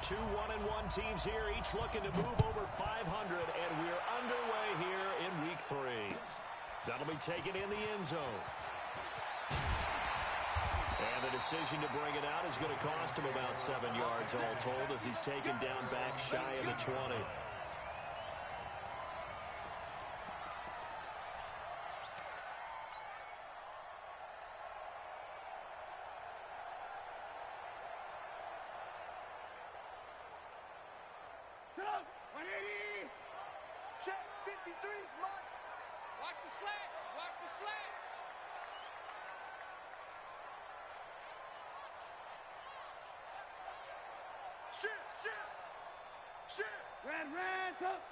Two 1-1 teams here, each looking to move over 500, and we're underway here in Week 3. That'll be taken in the end zone. And the decision to bring it out is going to cost him about 7 yards all told as he's taken down back shy of the 20. Check 53, Mark. Watch the slats. Watch the slats. Shit. Red, up.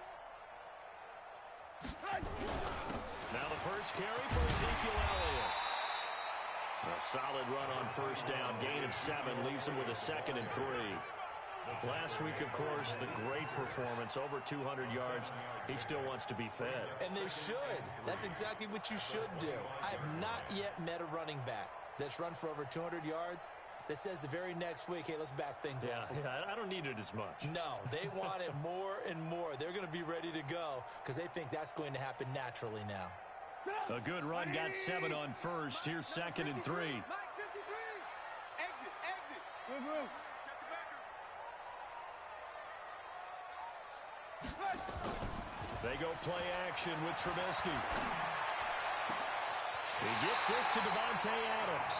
Now the first carry for Ezekiel Elliott. A solid run on first down. Gain of 7 leaves him with a 2nd and 3. Last week, of course, the great performance, over 200 yards. He still wants to be fed. And they should. That's exactly what you should do. I have not yet met a running back that's run for over 200 yards that says the very next week, hey, let's back things up. Yeah, I don't need it as much. No, they want it more and more. They're going to be ready to go because they think that's going to happen naturally now. A good run, got 7 on first. Here's 2nd and 3. Mike, 53. Exit. Move. They go play action with Trubisky. He gets this to Devontae Adams.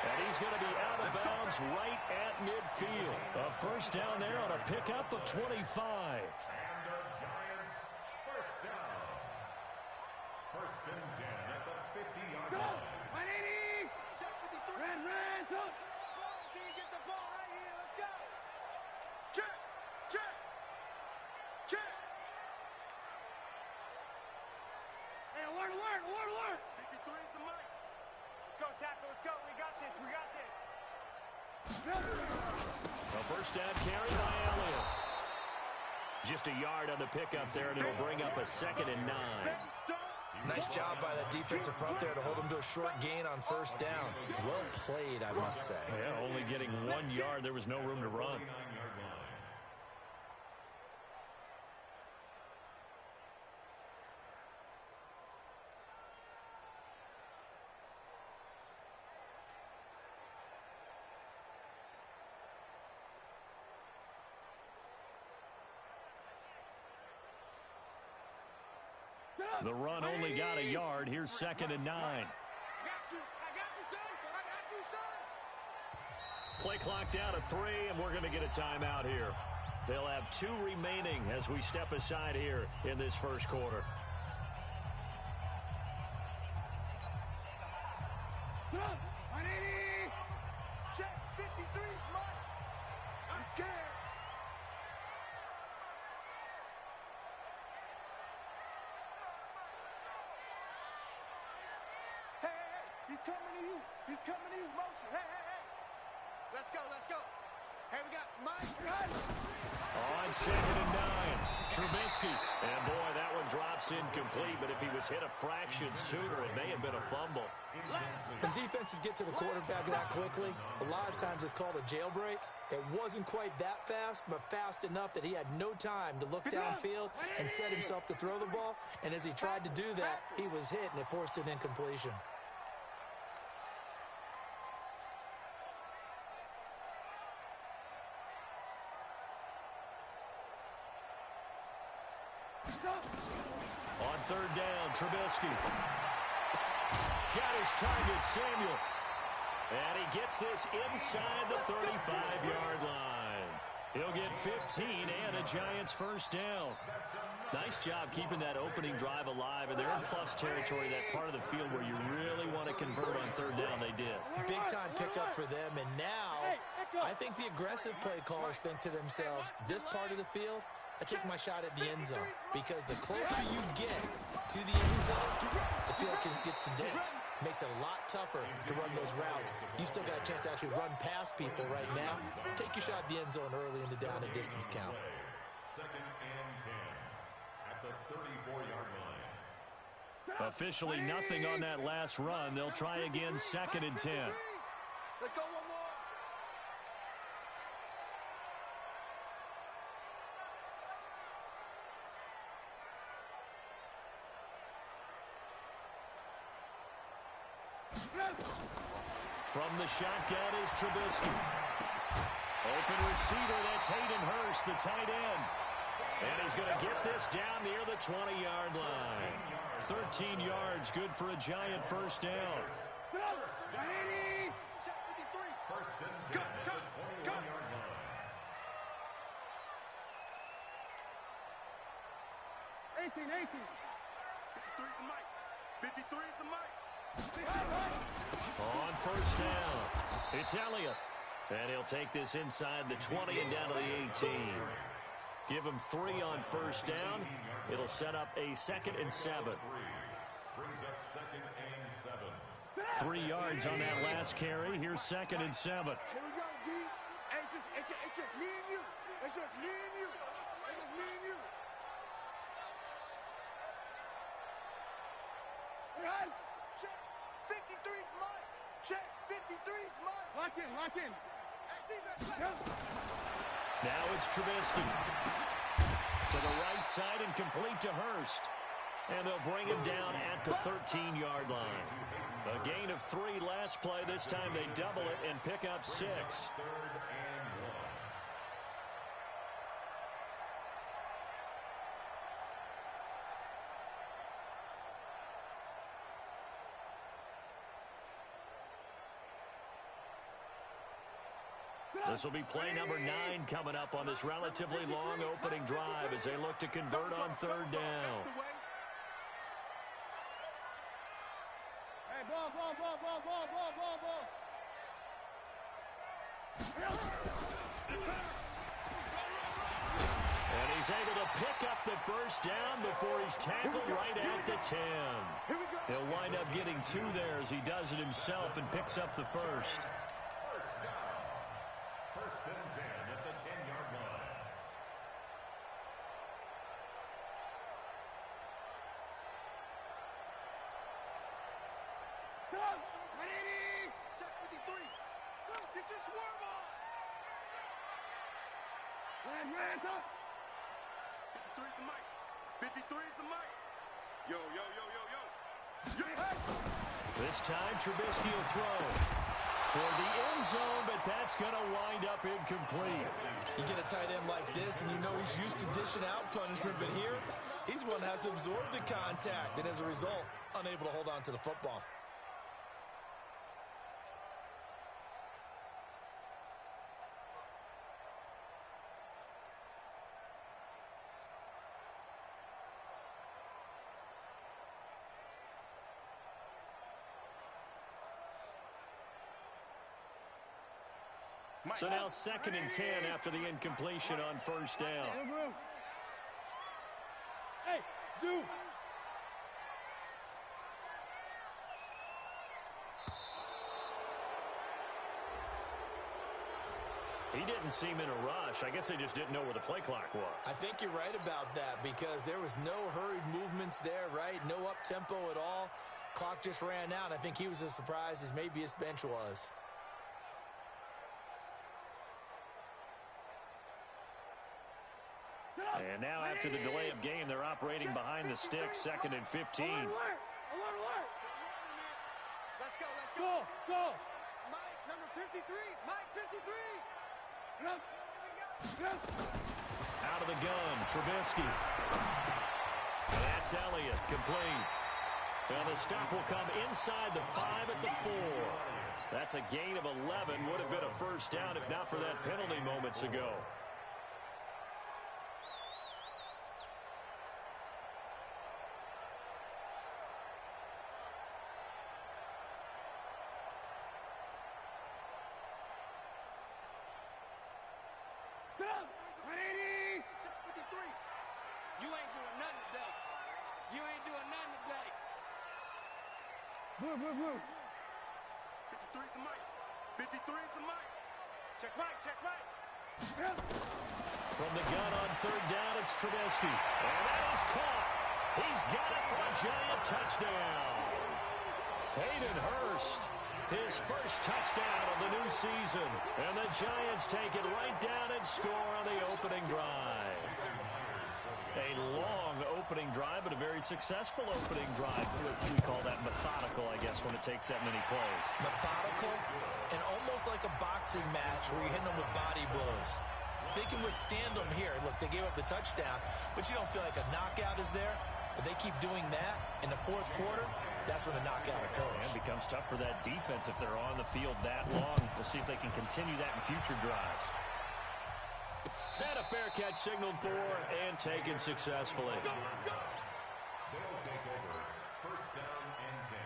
And he's going to be out of bounds right at midfield. A first down there on a pickup of 25. And the Giants first down. 1st and 10 at the 50-yard line. 180. Check 53. Red, touch. Can you get the ball right here? Let's go. Check. Hey, alert. 53 is the mic. Let's go, tackle. Let's go. We got this. A first down carry by Elliott. Just a yard on the pickup there, and it'll bring up a 2nd and 9. Nice job by that defensive front there to hold him to a short gain on first down. Well played, I must say. Yeah, only getting 1 yard. There was no room to run. The run only got a yard. Here's 2nd and 9. I got you, son. Play clock down to 3, and we're going to get a timeout here. They'll have 2 remaining as we step aside here in this first quarter. Check 53, Mark. I'm scared. He's coming to you. Motion. Hey. Let's go. Hey, we got Mike. On 2nd and 9. Trubisky. And, boy, that one drops incomplete. But if he was hit a fraction sooner, it may have been a fumble. When defenses get to the quarterback that quickly, a lot of times it's called a jailbreak. It wasn't quite that fast, but fast enough that he had no time to look downfield and set himself to throw the ball. And as he tried to do that, he was hit, and it forced an incompletion. On 3rd down, Trubisky. Got his target, Samuel. And he gets this inside the 35-yard line. He'll get 15 and a Giants first down. Nice job keeping that opening drive alive, and they're in plus territory, that part of the field where you really want to convert on 3rd down. They did. Big-time pickup for them, and now I think the aggressive play callers think to themselves, this part of the field, I take my shot at the end zone, because the closer you get to the end zone, the field gets condensed. Makes it a lot tougher to run those routes. You still got a chance to actually run past people right now. Take your shot at the end zone early in the down and distance count. 2nd and 10 at the 34-yard line. Officially nothing on that last run. They'll try again, 2nd and 10. Let's go one more. From the shotgun is Trubisky. Open receiver, that's Hayden Hurst, the tight end. And he's going to get this down near the 20-yard line. 13 yards, good for a Giant first down. First and 10 at the 21-yard line. 18. 53 is the mic. 53 is the mic. On first down, it's Elliott. And he'll take this inside the 20 and down to the 18. Give him 3 on first down. It'll set up a 2nd and 7. Brings up 2nd and 7. 3 yards on that last carry. Here's 2nd and 7. Here we go, D. Hey, it's just me and you. It's just me and you. It's just me and you. Right. Check. 53's mine. Check. 53's mine. Lock in. Now it's Trubisky. To the right side and complete to Hurst. And they'll bring him down at the 13-yard line. A gain of 3 last play. This time they double it and pick up 6. 3rd and 1. This will be play number 9 coming up on this relatively long opening drive as they look to convert on 3rd down. Hey, ball. And he's able to pick up the first down before he's tackled right at the 10. He'll wind up getting 2 there as he does it himself and picks up the first. First down. 1st and 10 at the 10-yard line. Check 53. Get your swerve on. Red, up. 53's the mic. 53's the mic. Yo. This time Trubisky will throw toward the end zone, but that's going to wind up incomplete. You get a tight end like this, and you know he's used to dishing out punishment, but here, he's one that has to absorb the contact, and as a result, unable to hold on to the football. So now 2nd and 10 after the incompletion on first down. Hey, Zoo. He didn't seem in a rush. I guess they just didn't know where the play clock was. I think you're right about that because there was no hurried movements there, right? No up-tempo at all. Clock just ran out. I think he was as surprised as maybe his bench was. And now after the delay of game, they're operating behind the sticks, 2nd and 15. Alert. Let's go. Mike, number 53. Mike, 53. Out of the gun, Trubisky. And that's Elliott, complete. Well, the stop will come inside the 5 at the 4. That's a gain of 11. Would have been a first down if not for that penalty moments ago. Blue. 53's the mic. 53's the mic. Check right. From the gun on 3rd down, it's Trubisky. And that is caught. He's got it for a Giant touchdown. Hayden Hurst, his first touchdown of the new season. And the Giants take it right down and score on the opening drive. A long opening drive, but a very successful opening drive. We call that methodical, I guess, when it takes that many plays. Methodical and almost like a boxing match where you're hitting them with body blows. They can withstand them here. Look, they gave up the touchdown, but you don't feel like a knockout is there. If they keep doing that in the fourth quarter, that's when the knockout occurs. And it becomes tough for that defense if they're on the field that long. We'll see if they can continue that in future drives. And a fair catch signaled for and taken successfully. They'll take over. First down and 10.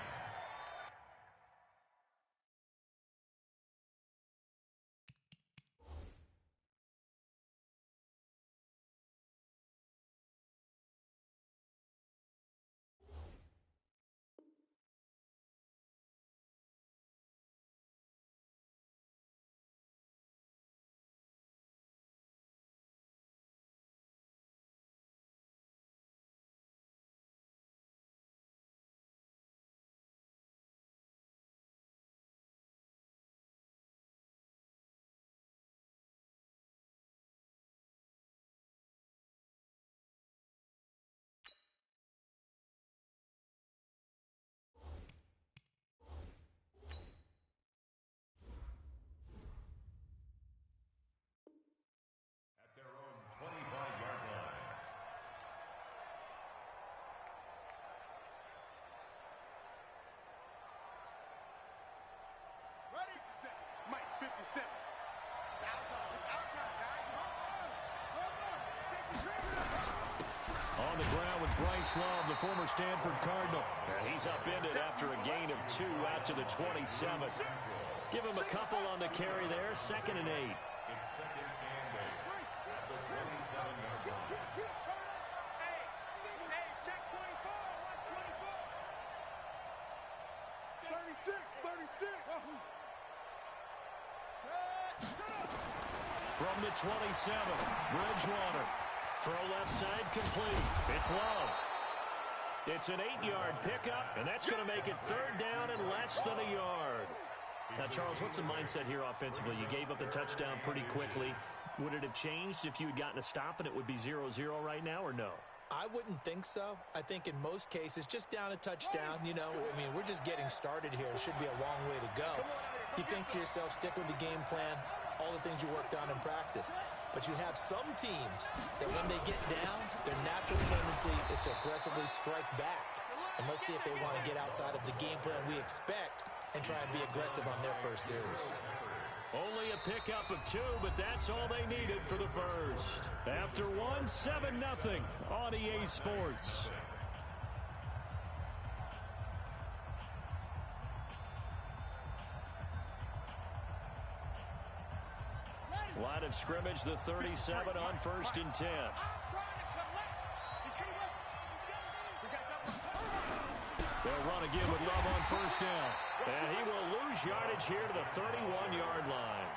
At their own 25-yard line. Ready? Mike, 57. It's our time. It's our time, guys. Hold on. Take the trigger. On the ground with Bryce Love, the former Stanford Cardinal. And he's upended after a gain of 2 out to the 27. Give him a couple on the carry there. 2nd and 8. It's second and 8 at the 27-yard line. Hey, check 24. Watch 24. 36. From the 27, Bridgewater. Throw left side complete. It's Love. It's an 8-yard pickup, and that's going to make it 3rd down and less than a yard. Now, Charles, what's the mindset here offensively? You gave up the touchdown pretty quickly. Would it have changed if you had gotten a stop and it would be 0-0 right now, or no? I wouldn't think so. I think in most cases, just down a touchdown, you know, I mean, we're just getting started here. It should be a long way to go. You think to yourself, stick with the game plan, all the things you worked on in practice. But you have some teams that when they get down, their natural tendency is to aggressively strike back. And let's see if they want to get outside of the game plan we expect and try and be aggressive on their first series. Only a pickup of 2, but that's all they needed for the first. After 1, 7-0 on EA Sports. Line of scrimmage, the 37 on 1st and 10. They'll run again with Love on 1st down. And he will lose yardage here to the 31-yard line.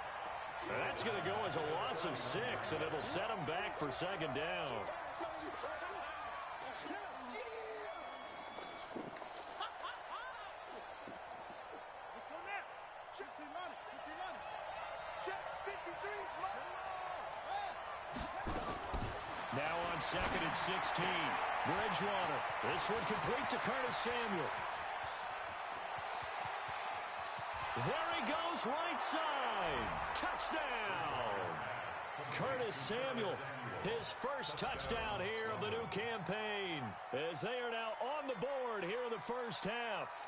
And that's going to go as a loss of 6, and it'll set him back for 2nd down. Let's go now. Check 15 Check 53. Now on 2nd and 16. Bridgewater. This one complete to Curtis Samuel. There he goes, right side. Touchdown. Curtis Samuel, his first touchdown here of the new campaign, as they are now on the board here in the first half.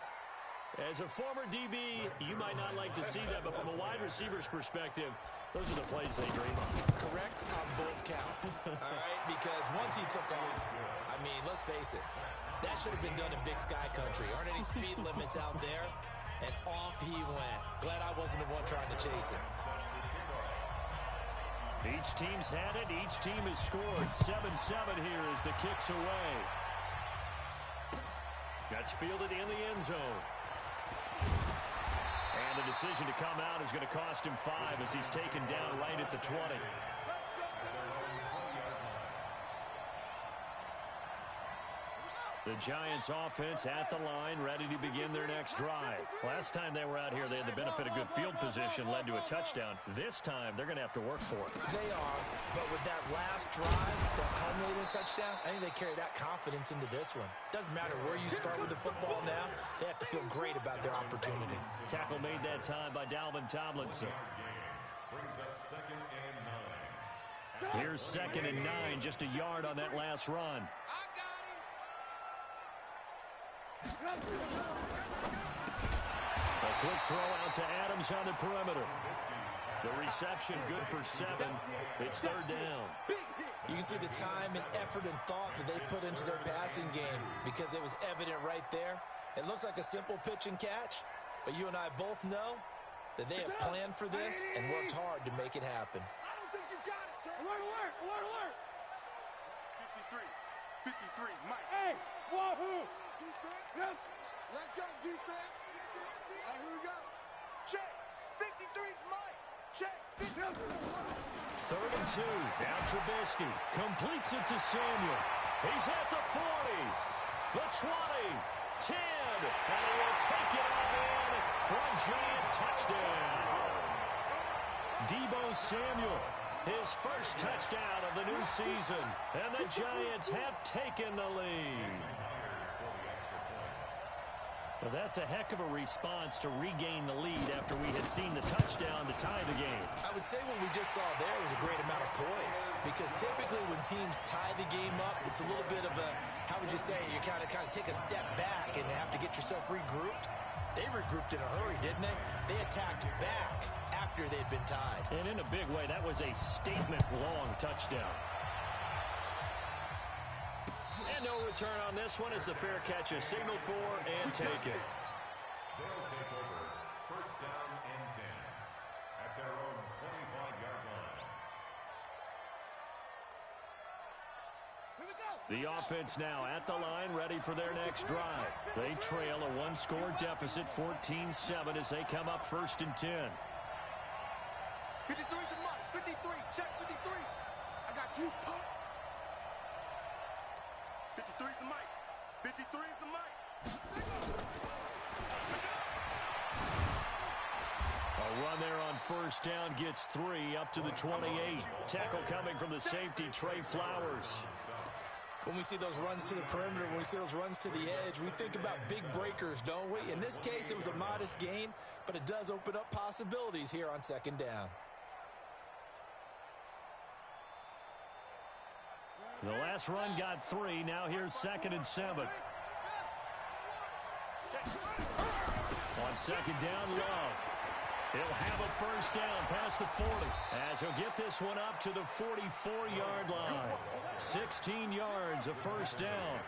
As a former DB, you might not like to see that, but from a wide receiver's perspective, those are the plays they dream of. Correct on both counts, all right? Because once he took off, I mean, let's face it, that should have been done in Big Sky Country. Aren't any speed limits out there? And off he went. Glad I wasn't the one trying to chase him. Each team's had it. Each team has scored. 7-7 here as the kick's away. That's fielded in the end zone. And the decision to come out is going to cost him 5 as he's taken down right at the 20. The Giants offense at the line, ready to begin their next drive. Last time they were out here, they had the benefit of good field position, led to a touchdown. This time, they're going to have to work for it. They are, but with that last drive that culminated in a touchdown, I think they carry that confidence into this one. Doesn't matter where you start with the football now, they have to feel great about their opportunity. Tackle made that time by Dalvin Tomlinson. Brings up 2nd and 9. Here's 2nd and 9, just a yard on that last run. A quick throw out to Adams on the perimeter. The reception good for 7. It's 3rd down. You can see the time and effort and thought that they put into their passing game because it was evident right there. It looks like a simple pitch and catch, but you and I both know that they have planned for this and worked hard to make it happen. I don't think you got it, sir. Alert, alert, alert. 53, Mike. Hey, wahoo. Defense. Yep. Let's go, defense. All right, here we go. Check. 53's Mike. Check. 3rd and 2. Now Trubisky completes it to Samuel. He's at the 40, the 20, 10, and he will take it on in for a giant touchdown. Deebo Samuel, his first touchdown of the new season, and the Giants have taken the lead. Well, that's a heck of a response to regain the lead after we had seen the touchdown to tie the game. I would say what we just saw there was a great amount of poise, because typically when teams tie the game up, it's a little bit of a, how would you say, you kind of take a step back and have to get yourself regrouped. They regrouped in a hurry, didn't they? They attacked back after they'd been tied. And in a big way, that was a statement-long touchdown. And no return on this one as the fair catch is signaled for and taken. They'll take over 1st down and 10 at their own 25-yard line. The offense now at the line, ready for their next drive. They trail a one-score deficit, 14-7, as they come up 1st and 10. 53's the Mike. 53. Check 53. I got you, punk. 53's the Mike. 53's the Mike. A run there on 1st down gets 3 up to the 28. Tackle coming from the safety, Trey Flowers. When we see those runs to the perimeter, when we see those runs to the edge, we think about big breakers, don't we? In this case, it was a modest gain, but it does open up possibilities here on 2nd down. The last run got 3. Now here's 2nd and 7. On 2nd down, Love. He'll have a 1st down past the 40 as he'll get this one up to the 44-yard line. 16 yards, a 1st down.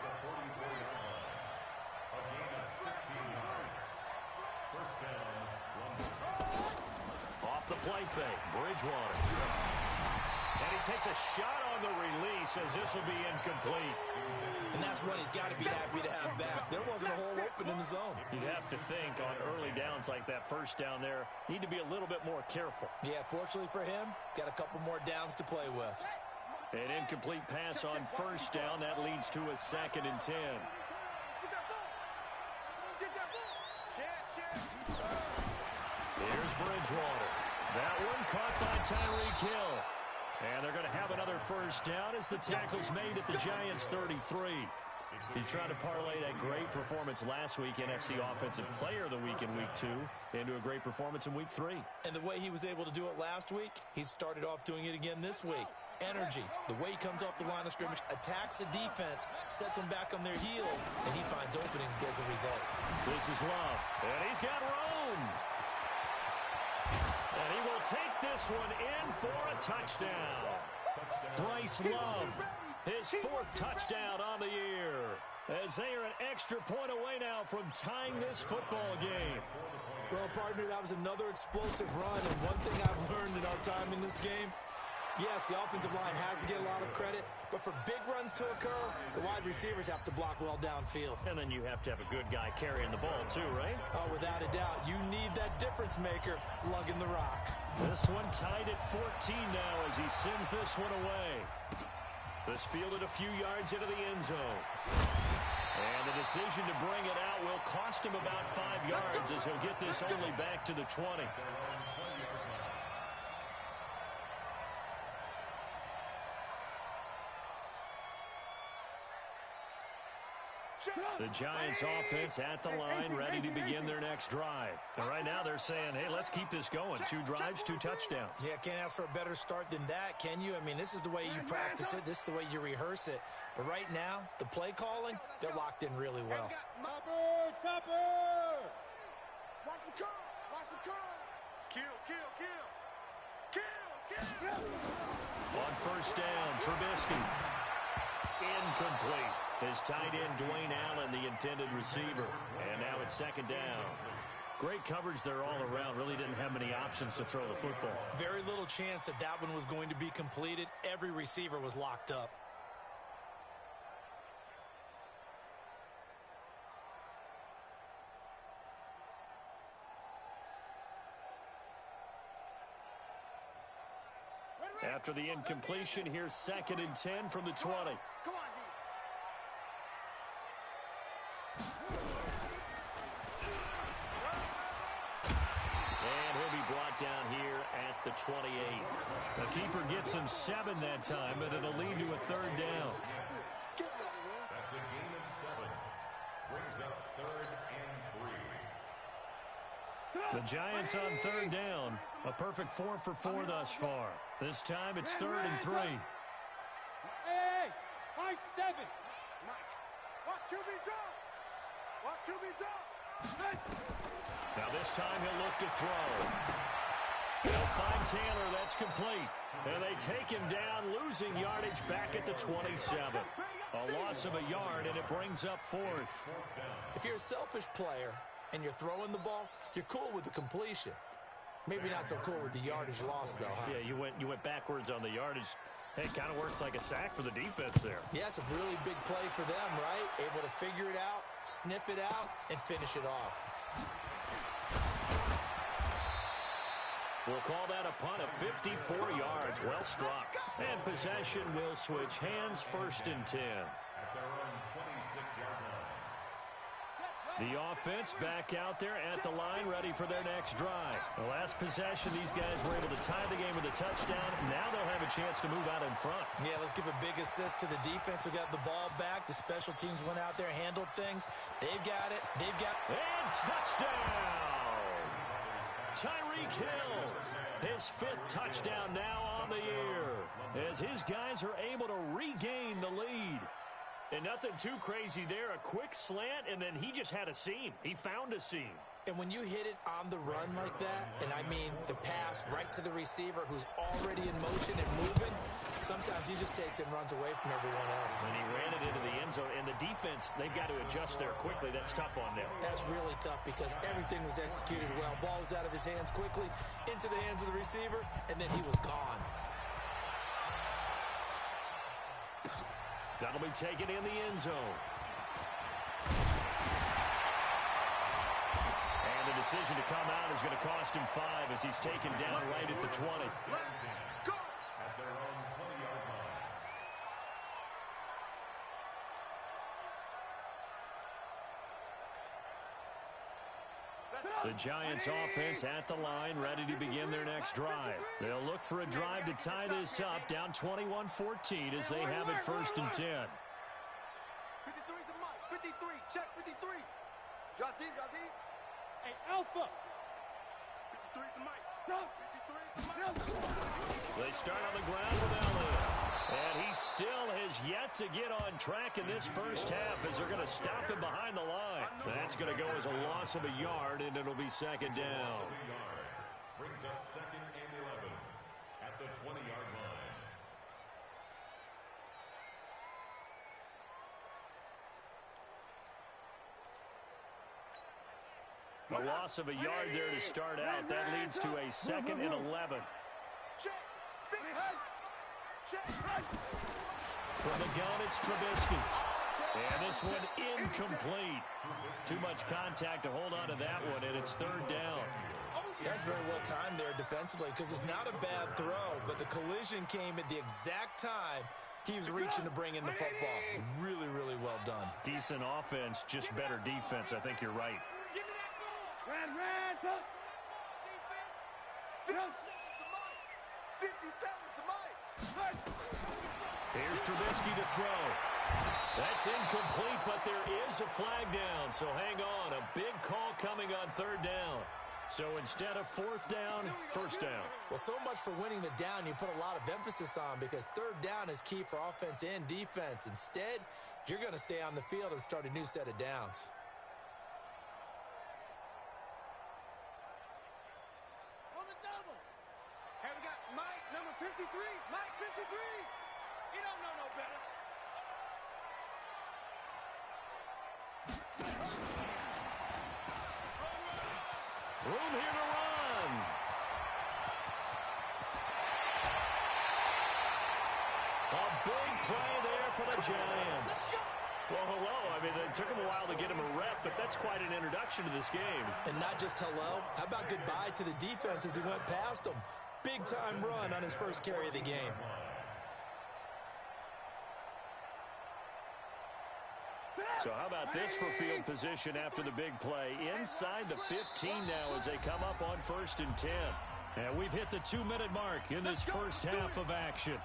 A gain of 16 yards. 1st down, 1. Off the play fake, Bridgewater. And he takes a shot on the release as this will be incomplete. And that's what he's got to be happy to have back. There wasn't a hole open in the zone. You'd have to think on early downs like that 1st down there, need to be a little bit more careful. Yeah, fortunately for him, got a couple more downs to play with. An incomplete pass on 1st down. That leads to a 2nd and 10. Here's Bridgewater. That one caught by Tyreek Hill. And they're going to have another 1st down as the tackle's made at the Giants' 33. He's trying to parlay that great performance last week, NFC Offensive Player of the Week in Week 2, into a great performance in Week 3. And the way he was able to do it last week, he started off doing it again this week. Energy, the way he comes off the line of scrimmage, attacks the defense, sets them back on their heels, and he finds openings as a result. This is Love, and he's got room. And he will take this one in for a touchdown. Bryce Love, his 4th touchdown on the year, as they are an extra point away now from tying this football game. Well, partner, that was another explosive run, and one thing I've learned in our time in this game, yes, the offensive line has to get a lot of credit, but for big runs to occur, the wide receivers have to block well downfield. And then you have to have a good guy carrying the ball too, right? Oh, without a doubt. You need that difference maker lugging the rock. This one tied at 14 now as he sends this one away. This fielded a few yards into the end zone. And the decision to bring it out will cost him about 5 yards as he'll get this only back to the 20. The Giants offense at the line, ready to begin their next drive. And right now they're saying, hey, let's keep this going. 2 drives, 2 touchdowns. Yeah, can't ask for a better start than that, can you? I mean, this is the way you practice it. This is the way you rehearse it. But right now, the play calling, they're locked in really well. Topper! Watch the curl! Watch the curl! Kill! On first down, Trubisky. Incomplete. His tight end, Dwayne Allen, the intended receiver. And now it's second down. Great coverage there all around. Really didn't have many options to throw the football. Very little chance that that one was going to be completed. Every receiver was locked up. After the incompletion, here's 2nd and 10 from the 20. Come on, D. And he'll be brought down here at the 28. The keeper gets him 7 that time, but it'll lead to a 3rd down. That's a gain of 7. Brings up 3rd and 3. The Giants on 3rd down. A perfect 4 for 4 thus far. This time it's 3rd and 3. Hey, high 7. Watch QB drop. Watch QB drop. Now this time he'll look to throw. They'll find Taylor. That's complete. And they take him down, losing yardage back at the 27. A loss of a yard, and it brings up 4th. If you're a selfish player and you're throwing the ball, you're cool with the completion. Maybe not so cool with the yardage loss, though, huh? Yeah, you went backwards on the yardage. Hey, it kind of works like a sack for the defense there. Yeah, it's a really big play for them, right? Able to figure it out, sniff it out, and finish it off. We'll call that a punt of 54 yards. Well struck. And possession will switch hands, 1st and 10. At their own 26-yard line. The offense back out there at the line, ready for their next drive. The last possession, these guys were able to tie the game with a touchdown. Now they'll have a chance to move out in front. Yeah, let's give a big assist to the defense who got the ball back. The special teams went out there, handled things. They've got it. And touchdown! Tyreek Hill, his 5th touchdown now on the year, as his guys are able to regain the lead. And nothing too crazy there. A quick slant, and then he just had a seam. He found a seam. And when you hit it on the run like that, and I mean the pass right to the receiver who's already in motion and moving, sometimes he just takes it and runs away from everyone else. And he ran it into the end zone. And the defense, they've got to adjust there quickly. That's tough on them. That's really tough because everything was executed well. Ball was out of his hands quickly, into the hands of the receiver, and then he was gone. That'll be taken in the end zone. And the decision to come out is going to cost him 5 as he's taken down right at the 20. Go! At their own 20-yard line. The Giants offense at the line, ready to begin their next drive. They'll look for a drive to tie this up, down 21-14 as they have it 1st and 10. 53's the mic. 53. Check 53. Drop deep, drop deep. Hey, Alpha. 53's the mic. 53's the mic. They start on the ground with Elliott. And he still has yet to get on track in this first half as they're going to stop him behind the line. That's going to go as a loss of a yard, and it'll be second down. Brings up 2nd and 11 at the 20-yard line. A loss of a yard there to start out. That leads to a 2nd and 11. Check. From the gun, it's Trubisky. And this one incomplete. Too much contact to hold on to that one, and it's 3rd down. That's very well timed there defensively because it's not a bad throw, but the collision came at the exact time He was reaching to bring in the football. Really, really well done. Decent offense, just better defense. I think you're right. Give me that ball. Red, up. 57's the mic. Here's Trubisky to throw. That's incomplete, but there is a flag down, so hang on. A big call coming on third down. So instead of fourth down, first down. Well, so much for winning the down you put a lot of emphasis on, because third down is key for offense and defense. Instead, you're going to stay on the field and start a new set of downs. On the double. Hey, we got Mike, number 53. Mike, 53. He don't know no better. Room here to run. A big play there for the Giants. Well, hello. I mean, it took him a while to get him a rep, but that's quite an introduction to this game. And not just hello. How about goodbye to the defense as he went past him? Big-time run on his first carry of the game. So how about this for field position after the big play? Inside the 15 now as they come up on 1st and 10. And we've hit the 2-minute mark in this first half of action.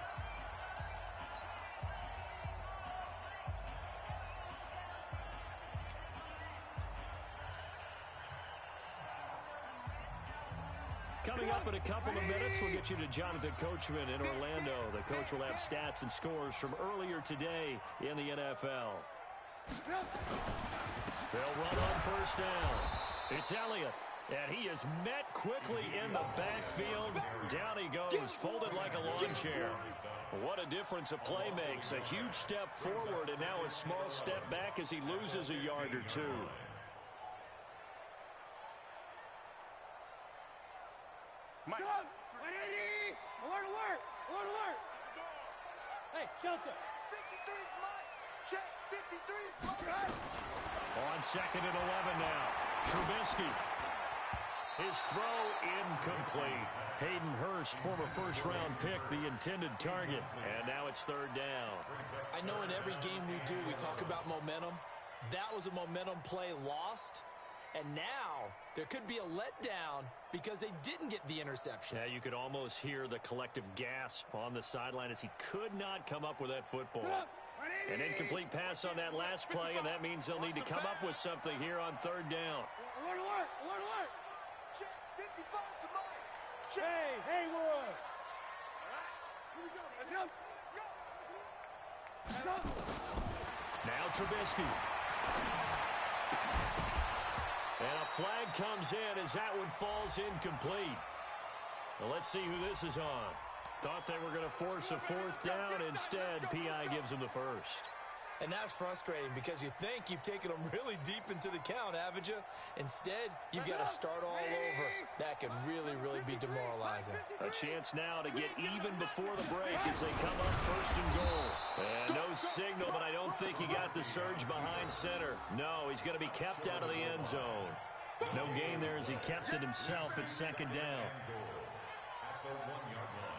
Coming up in a couple of minutes, we'll get you to Jonathan Coachman in Orlando. The coach will have stats and scores from earlier today in the NFL. They'll run on first down. It's Elliott, and he is met quickly in the backfield. Down he goes, folded like a lawn chair. What a difference a play makes. A huge step forward and now a small step back as he loses a yard or two. Mike. 180. Alert, alert. Alert, alert. Hey, shelter. 53's Mike. Check. 53's Mike. On 2nd and 11 now. Trubisky. His throw incomplete. Hayden Hurst, former first-round pick, the intended target. And now it's third down. I know in every game we do, we talk about momentum. That was a momentum play lost. And now there could be a letdown because they didn't get the interception. Yeah, you could almost hear the collective gasp on the sideline as he could not come up with that football. An incomplete pass on that last play, and that means they'll need to come up with something here on third down. Alert, alert. Alert, alert. Check. 55's the mic. Check. Hey, Haywood. All right. Here we go. Let's go. Let's go. Now Trubisky. And a flag comes in as that one falls incomplete. Well, let's see who this is on. Thought they were going to force a fourth down. Instead, P.I. gives them the first. And that's frustrating because you think you've taken them really deep into the count, haven't you? Instead, you've got to start all over. That can really, really be demoralizing. A chance now to get even before the break as they come up 1st and goal. And no signal, but I don't think he got the surge behind center. No, he's going to be kept out of the end zone. No gain there as he kept it himself at 2nd down. At the 1-yard line.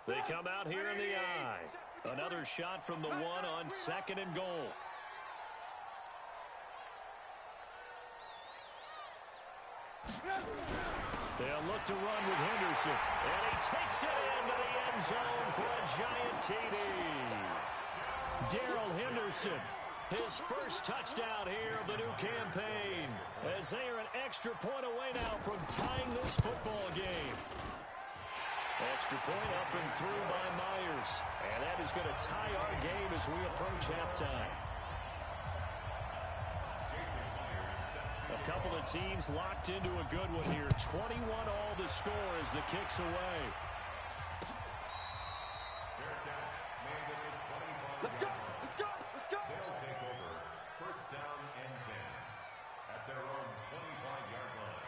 They come out here in the I. Another shot from the 1 on 2nd and goal. They'll look to run with Henderson. And he takes it into the end zone for a giant TD. Darrell Henderson, his first touchdown here of the new campaign, as they are an extra point away now from tying this football game. Extra point up and through by Myers. And that is going to tie our game as we approach halftime. A couple of teams locked into a good one here. 21 all the score as the kick's away. Let's go. Let's go. Let's go. They'll take over 1st down and 10 at their own 25-yard line.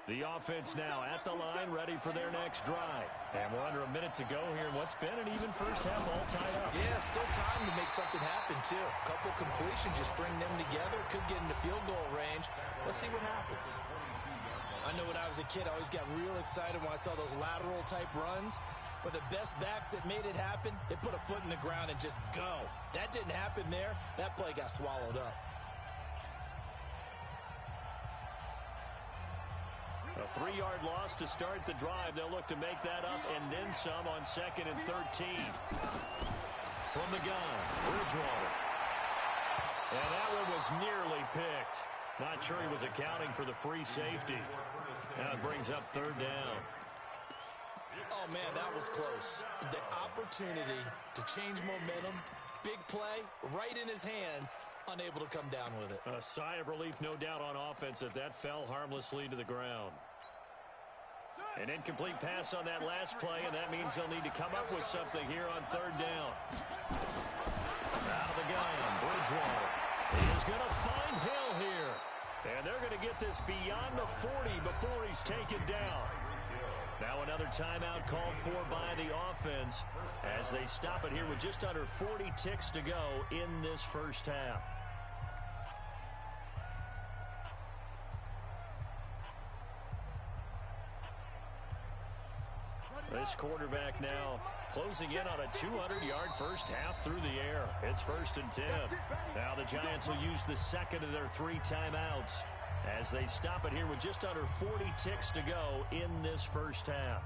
The offense now at the line, ready for their next drive. And we're under a minute to go here in what's been an even first half, all tied up. Yeah, still time to make something happen, too. A couple completions, just string them together. Could get into field goal range. Let's see what happens. I know when I was a kid, I always got real excited when I saw those lateral-type runs. But the best backs that made it happen, they put a foot in the ground and just go. That didn't happen there. That play got swallowed up. A 3-yard loss to start the drive. They'll look to make that up and then some on 2nd and 13. From the gun, Bridgewater. And that one was nearly picked. Not sure he was accounting for the free safety. Now it brings up 3rd down. Oh, man, that was close. The opportunity to change momentum, big play, right in his hands, unable to come down with it. A sigh of relief, no doubt, on offense that fell harmlessly to the ground. An incomplete pass on that last play, and that means they'll need to come up with something here on 3rd down. Out of the gun, Bridgewater. He is going to find Hill here. And they're going to get this beyond the 40 before he's taken down. Now another timeout called for by the offense as they stop it here with just under 40 ticks to go in this first half. This quarterback now closing in on a 200-yard first half through the air. It's 1st and 10. Now the Giants will use the second of their 3 timeouts as they stop it here with just under 40 ticks to go in this first half.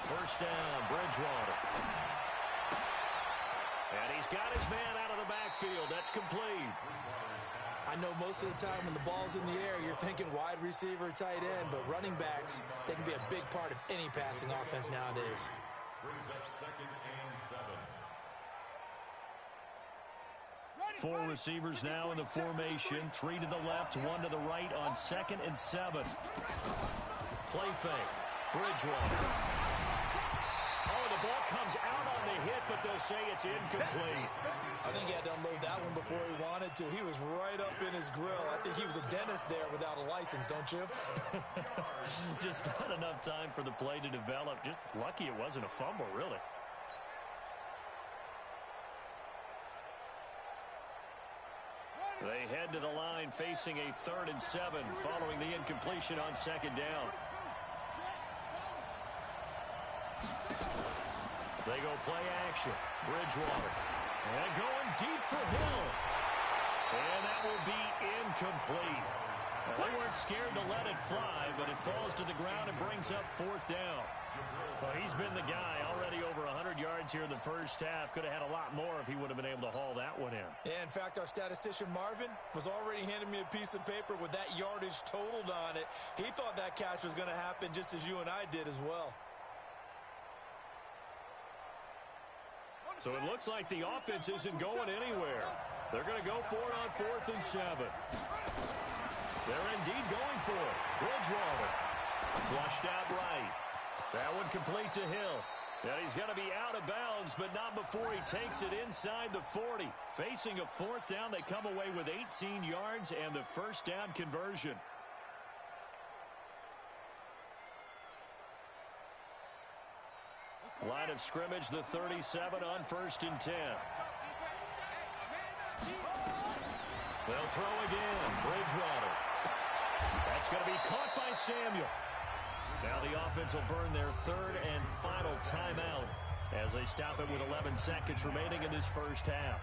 First down, Bridgewater. And he's got his man out of the backfield. That's complete. I know most of the time when the ball's in the air, you're thinking wide receiver, tight end, but running backs, they can be a big part of any passing offense nowadays. Brings up 2nd and 7. 4 receivers now in the formation. 3 to the left, 1 to the right on 2nd and 7. Play fake. Bridgewater. Oh, the ball comes out on the hit, but they'll say it's incomplete. I think he had to unload that one before he wanted to. He was right up in his grill. I think he was a dentist there without a license, don't you? Just not enough time for the play to develop. Just lucky it wasn't a fumble, really. They head to the line facing a 3rd and 7 following the incompletion on 2nd down. They go play action. Bridgewater. And going deep for Hill. And that will be incomplete. Well, they weren't scared to let it fly, but it falls to the ground and brings up 4th down. Well, he's been the guy already over 100 yards here in the first half. Could have had a lot more if he would have been able to haul that one in. Yeah, in fact, our statistician Marvin was already handing me a piece of paper with that yardage totaled on it. He thought that catch was going to happen just as you and I did as well. So it looks like the offense isn't going anywhere. They're going to go for it on 4th and 7. They're indeed going for it. Bridgewater. Flushed out right. That one complete to Hill. And he's going to be out of bounds, but not before he takes it inside the 40. Facing a 4th down, they come away with 18 yards and the first down conversion. Line of scrimmage, the 37 on 1st and 10. They'll throw again. Bridgewater. That's going to be caught by Samuel. Now the offense will burn their 3rd and final timeout as they stop it with 11 seconds remaining in this first half.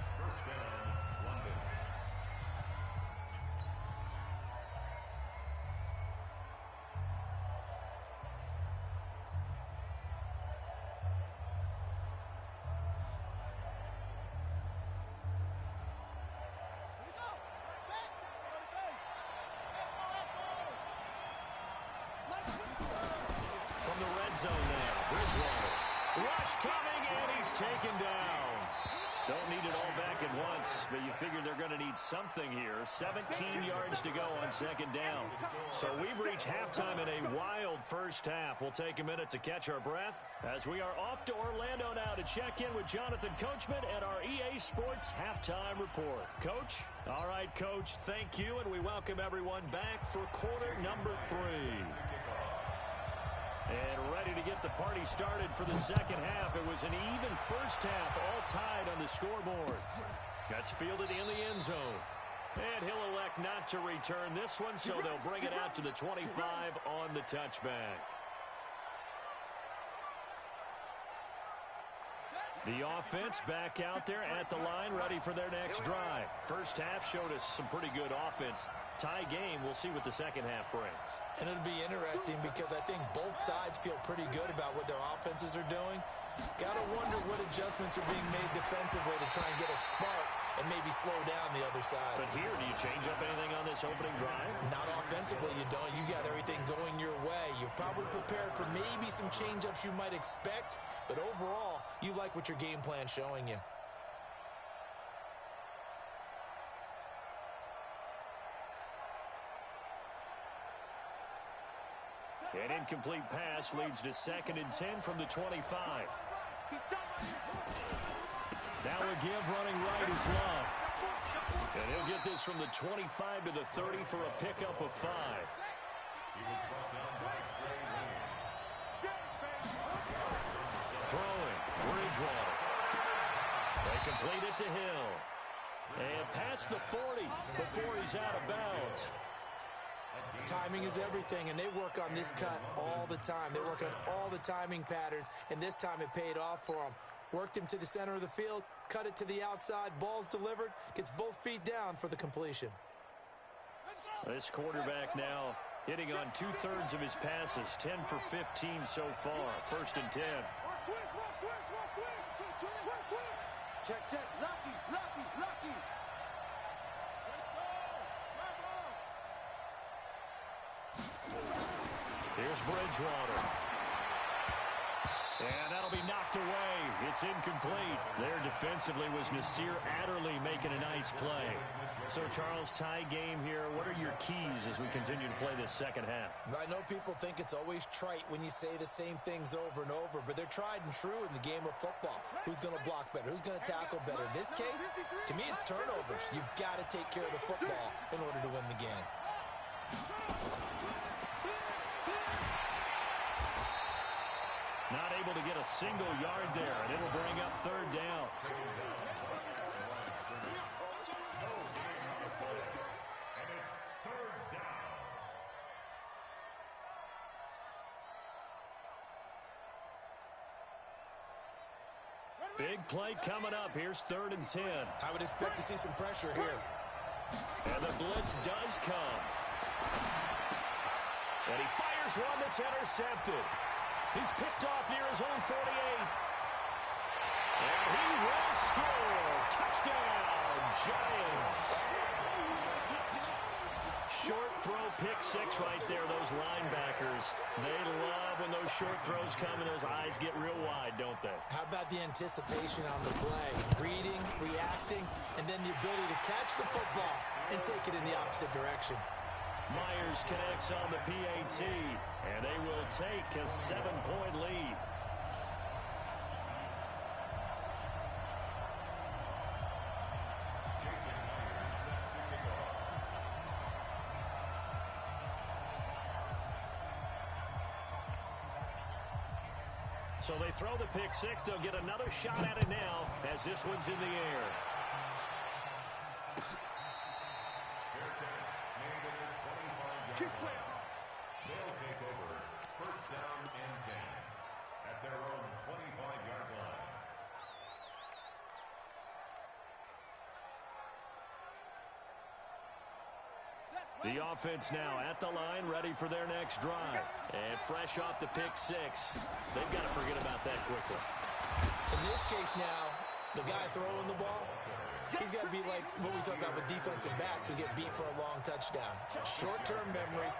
From the red zone now, Bridgewater. Rush coming, and he's taken down. Don't need it all back at once, but you figure they're going to need something here. 17 yards to go on second down. So we've reached halftime in a wild first half. We'll take a minute to catch our breath as we are off to Orlando now to check in with Jonathan Coachman and our EA Sports Halftime Report. Coach? All right, Coach, thank you, and we welcome everyone back for quarter number 3. And ready to get the party started for the second half. It was an even first half, all tied on the scoreboard. That's fielded in the end zone. And he'll elect not to return this one, so they'll bring it out to the 25 on the touchback. The offense back out there at the line, ready for their next drive. First half showed us some pretty good offense. Tie game, we'll see what the second half brings. And it'll be interesting because I think both sides feel pretty good about what their offenses are doing. Got to wonder what adjustments are being made defensively to try and get a spark and maybe slow down the other side. But here, do you change up anything on this opening drive? Not offensively, you don't. You got everything going your way. You've probably prepared for maybe some change-ups you might expect, but overall, you like what your game plan's showing you. An incomplete pass leads to 2nd and 10 from the 25. Now a give running right is Love. And he'll get this from the 25 to the 30 for a pickup of 5. Throwing, Bridgewater. They complete it to Hill. And past the 40 before he's out of bounds. Timing is everything, and they work on this cut all the time. They work on all the timing patterns, and this time it paid off for them. Worked him to the center of the field, cut it to the outside, ball's delivered, gets both feet down for the completion. This quarterback now hitting on 2/3 of his passes, 10 for 15 so far. 1st and 10. Check, check, lucky, lucky, lucky. Here's Bridgewater. And that'll be knocked away. It's incomplete. There defensively was Nasir Adderley making a nice play. So, Charles, tie game here. What are your keys as we continue to play this second half? I know people think it's always trite when you say the same things over and over, but they're tried and true in the game of football. Who's going to block better? Who's going to tackle better? In this case, to me, it's turnovers. You've got to take care of the football in order to win the game. Not able to get a single yard there, and it'll bring up 3rd down. And it's 3rd down. Big play coming up. Here's 3rd and 10. I would expect to see some pressure here. And the blitz does come. And he fires one that's intercepted. He's picked off near his own 48. And he will score. Touchdown, Giants. Short throw, pick 6 right there. Those linebackers, they love when those short throws come and those eyes get real wide, don't they? How about the anticipation on the play? Reading, reacting, and then the ability to catch the football and take it in the opposite direction. Myers connects on the PAT, and they will take a 7-point lead. So they throw the pick 6. They'll get another shot at it now as this one's in the air. Keep playing. They'll take over 1st down and 10 at their own 25-yard line. The offense now at the line, ready for their next drive. And fresh off the pick 6. They've got to forget about that quickly. In this case now, the guy throwing the ball, He's got to be like what we talk about with defensive backs who get beat for a long touchdown. Short-term memory,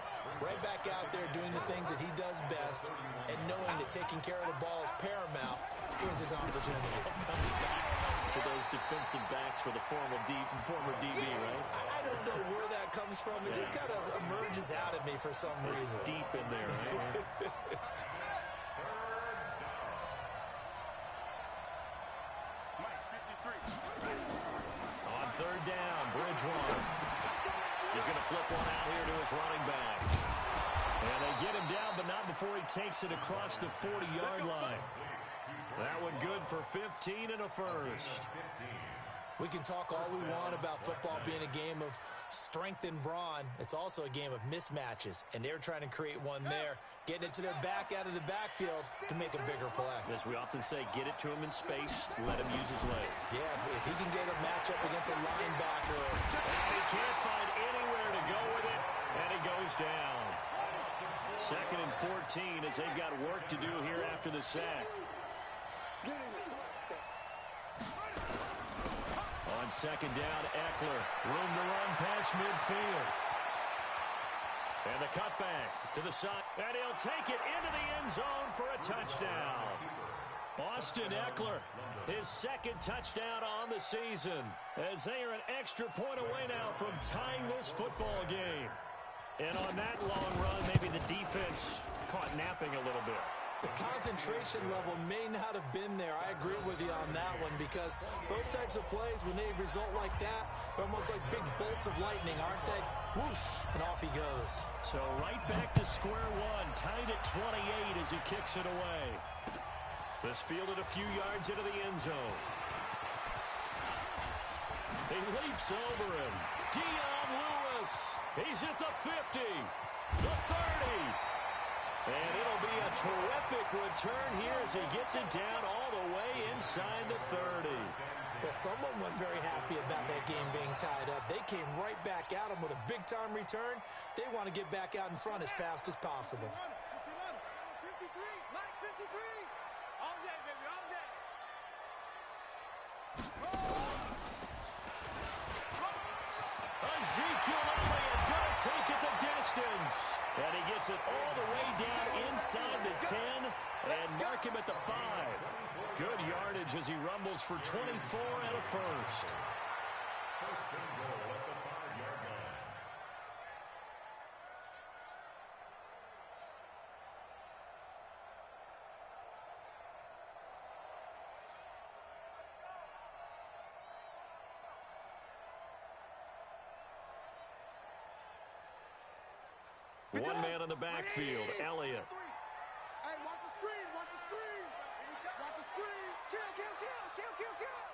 right back out there doing the things that he does best, and knowing that taking care of the ball is paramount. Here's his opportunity. Comes back to those defensive backs for the former DB, right? I don't know where that comes from. It just kind of emerges out of me for some reason. It's deep in there, right? On third down, Bridgewater. He's going to flip one out here to his running back. And they get him down, but not before he takes it across the 40-yard line. That one good for 15 and a first. We can talk all we want about football being a game of strength and brawn. It's also a game of mismatches, and they're trying to create one there, getting it to their back out of the backfield to make a bigger play. As we often say, get it to him in space, let him use his leg. Yeah, if he can get a matchup against a linebacker. And he can't find anywhere to go with it, and he goes down. Second and 14 as they've got work to do here after the sack. On second down, Eckler. Room to run past midfield. And the cutback to the side. And he'll take it into the end zone for a touchdown. Austin Eckler, his second touchdown on the season, as they are an extra point away now from tying this football game. And on that long run, maybe the defense caught napping a little bit. The concentration level may not have been there. I agree with you on that one, because those types of plays, when they result like that, they're almost like big bolts of lightning, aren't they? Whoosh, and off he goes. So right back to square one, tied at 28 as he kicks it away. This fielded a few yards into the end zone. He leaps over him. Dion Lewis. He's at the 50, the 30. And it'll be a terrific return here as he gets it down all the way inside the 30. Well, someone wasn't very happy about that game being tied up. They came right back at him with a big-time return. They want to get back out in front as fast as possible. 53, Mike 53. All day, baby, all day. Ezekiel Elliott going to take it the distance. And he gets it all the way down inside the 10 and mark him at the 5. Good yardage as he rumbles for 24 and a first. First and goal at the 5-yard line. One man on the backfield, Elliott. Hey, watch the screen, watch the screen. Watch the screen. Kill, kill, kill, kill, kill, kill.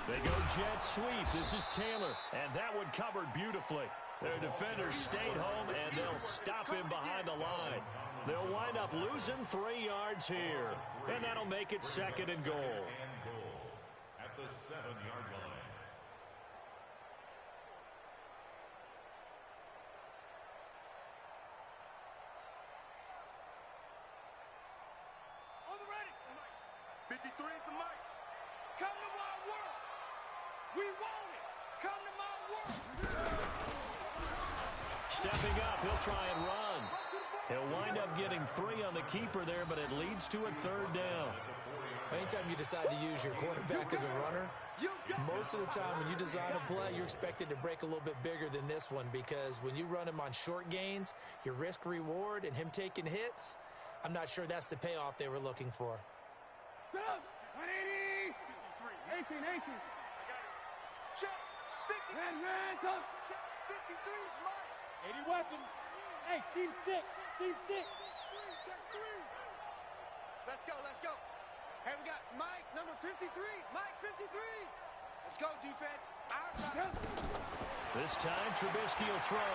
They go jet sweep. This is Taylor, and that one covered beautifully. Their defenders stayed home, and they'll stop him behind the line. They'll wind up losing 3 yards here, and that'll make it second and goal. And goal at the 7-yard line. On the ready. 53 is the mic. Come to my world. We want it. Come to my world. Stepping up, he'll try and run. He'll wind up getting 3 on the keeper there, but it leads to a third down. Anytime you decide to use your quarterback as a runner, most of the time when you design a play, you're expected to break a little bit bigger than this one, because when you run him on short gains, your risk-reward and him taking hits, I'm not sure that's the payoff they were looking for. 180. 18, 18. Check. 50. Check. 53 is mine. 80 weapons. Hey, seam 6. Seam 6. Check 3. Let's go, let's go. Hey, we got Mike, number 53. Mike, 53. Let's go, defense. Our time. This time, Trubisky will throw.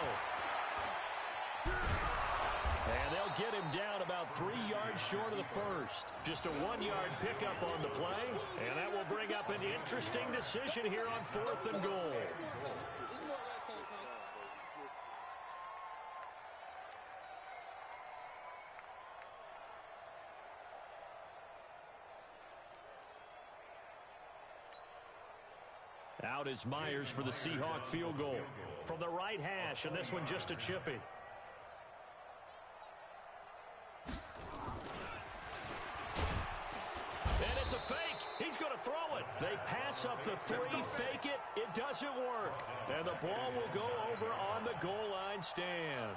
And they'll get him down about 3 yards short of the first. Just a 1-yard pickup on the play. And that will bring up an interesting decision here on 4th and goal. Out is Myers for the Seahawk field goal. From the right hash, and this one just a chippy. And it's a fake. He's going to throw it. They pass up the 3, fake it. It doesn't work. And the ball will go over on the goal line stand.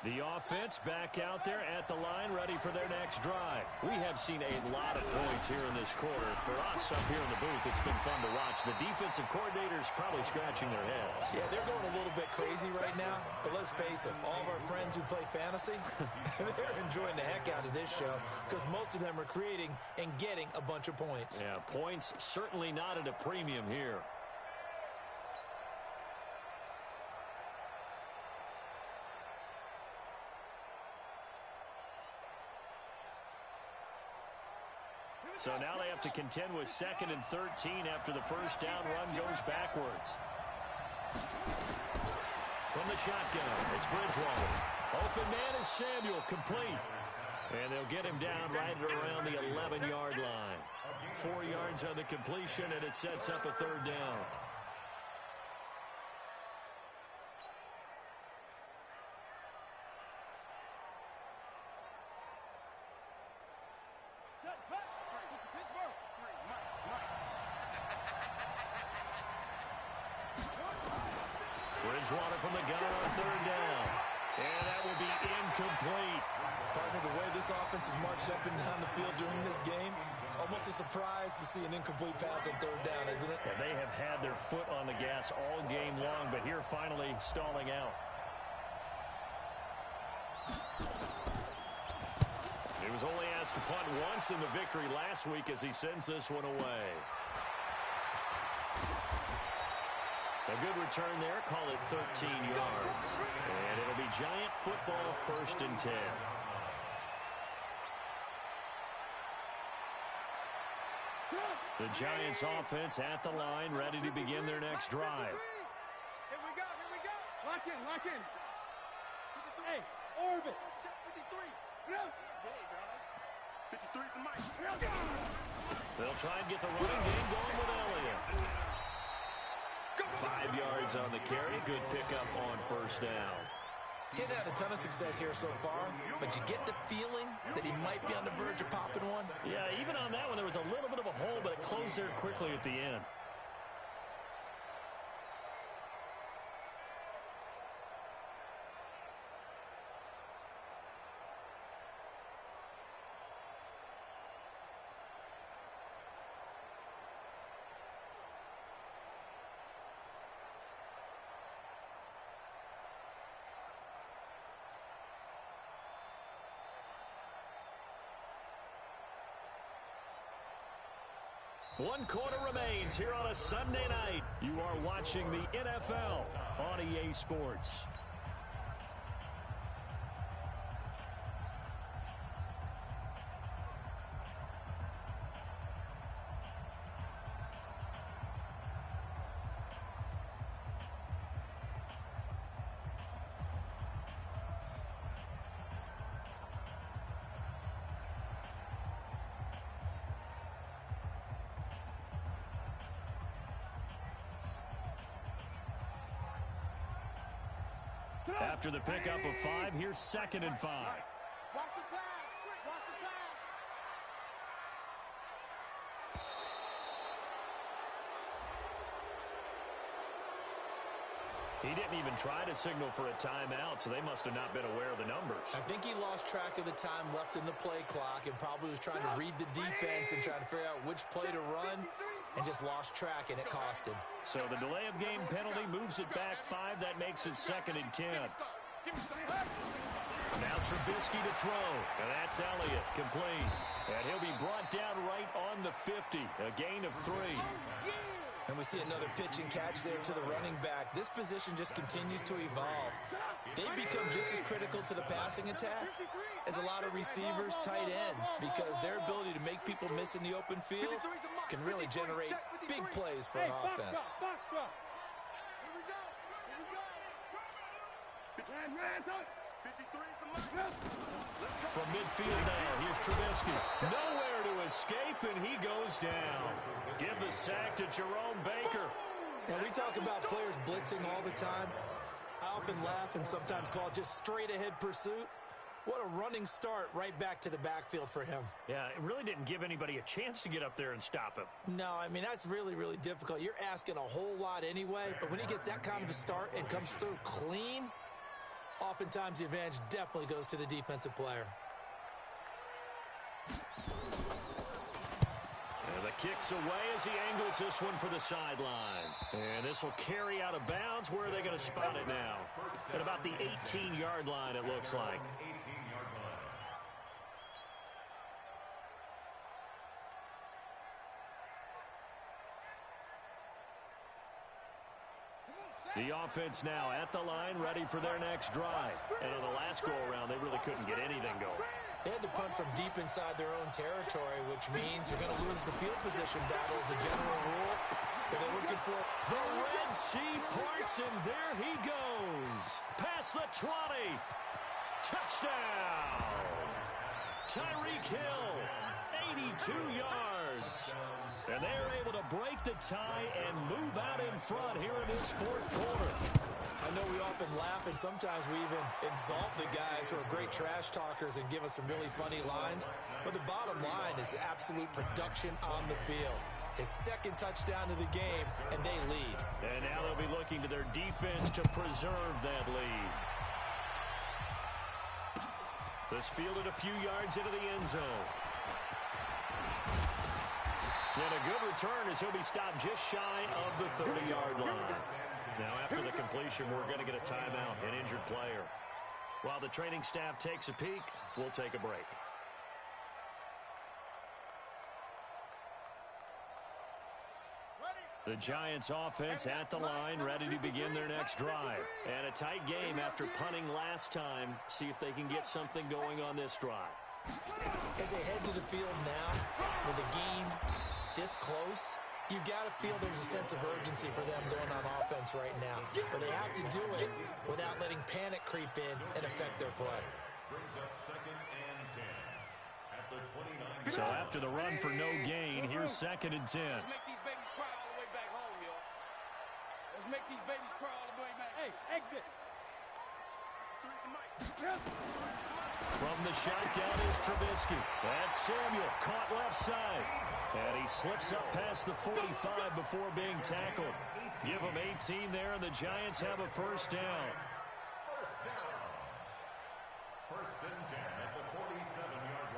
The offense back out there at the line, ready for their next drive. We have seen a lot of points here in this quarter. For us up here in the booth, it's been fun to watch. The defensive coordinators probably scratching their heads. Yeah, they're going a little bit crazy right now, but let's face it, all of our friends who play fantasy, they're enjoying the heck out of this show because most of them are creating and getting a bunch of points. Yeah, points certainly not at a premium here. So now they have to contend with 2nd and 13 after the first down run goes backwards. From the shotgun, it's Bridgewater. Open man is Samuel, complete. And they'll get him down right around the 11-yard line. 4 yards on the completion, and it sets up a 3rd down. Bridgewater from the gun on 3rd down. And that will be incomplete. Partner, the way this offense has marched up and down the field during this game, it's almost a surprise to see an incomplete pass on 3rd down, isn't it? Yeah, they have had their foot on the gas all game long, but here finally stalling out. He was only asked to punt once in the victory last week as he sends this one away. A good return there, call it 13 yards. And it'll be Giant football, 1st and 10. The Giants offense at the line, ready to begin their next drive. Here we go, here we go. Lock in, lock in. Hey, orbit. Check 53. No. Hey, dog. 53 is the mic. They'll try and get the running game going with Elliott. 5 yards on the carry. Good pickup on 1st down. He had a ton of success here so far, but you get the feeling that he might be on the verge of popping one. Yeah, even on that one, there was a little bit of a hole, but it closed there quickly at the end. One quarter remains here on a Sunday night. You are watching the NFL on EA Sports. After the pickup of 5, here's 2nd and 5. Watch the pass. Watch the pass. He didn't even try to signal for a timeout, so they must have not been aware of the numbers. I think he lost track of the time left in the play clock and probably was trying to read the defense and trying to figure out which play to run and just lost track, and it cost him. So the delay of game penalty moves it back 5. That makes it 2nd and 10. Now Trubisky to throw. And that's Elliott, complete. And he'll be brought down right on the 50. A gain of 3. And we see another pitch and catch there to the running back. This position just continues to evolve. They become just as critical to the passing attack as a lot of receivers, tight ends, because their ability to make people miss in the open field can really generate big plays for an offense. Here we go. Here we go. From midfield now, here's Trubisky. Nowhere to escape, and he goes down. Give the sack to Jerome Baker. Now, we talk about players blitzing all the time. I often laugh and sometimes call it just straight-ahead pursuit. What a running start right back to the backfield for him. Yeah, it really didn't give anybody a chance to get up there and stop him. No, I mean, that's really, really difficult. You're asking a whole lot anyway, but when he gets that kind of a start and comes through clean, oftentimes the advantage definitely goes to the defensive player. And the kick's away as he angles this one for the sideline. And this will carry out of bounds. Where are they going to spot it now? At about the 18-yard line, it looks like. The offense now at the line, ready for their next drive. And on the last go-around, they really couldn't get anything going. They had to punt from deep inside their own territory, which means you're going to lose the field position battle as a general rule. But they're looking for the Red Sea parts, and there he goes. Past the 20. Touchdown. Tyreek Hill, 82 yards. And they're able to break the tie and move out in front here in this fourth quarter. I know we often laugh, and sometimes we even exalt the guys who are great trash talkers and give us some really funny lines. But the bottom line is absolute production on the field. His second touchdown of the game, and they lead. And now they'll be looking to their defense to preserve that lead. This fielded a few yards into the end zone. And a good return as he'll be stopped just shy of the 30-yard line. Now, after the completion, we're going to get a timeout, an injured player. While the training staff takes a peek, we'll take a break. The Giants offense at the line, ready to begin their next drive. And a tight game after punting last time. See if they can get something going on this drive. As they head to the field now, with the game this close, you've got to feel there's a sense of urgency for them going on offense right now. But they have to do it without letting panic creep in and affect their play. So after the run for no gain, here's 2nd and 10. Let's make these babies cry all the way back home, y'all. Let's make these babies cry all the way back. Hey, exit. From the shotgun is Trubisky. That's Samuel, caught left side. And he slips up past the 45 before being tackled. Give him 18 there, and the Giants have a first down. First and 10 at the 47-yard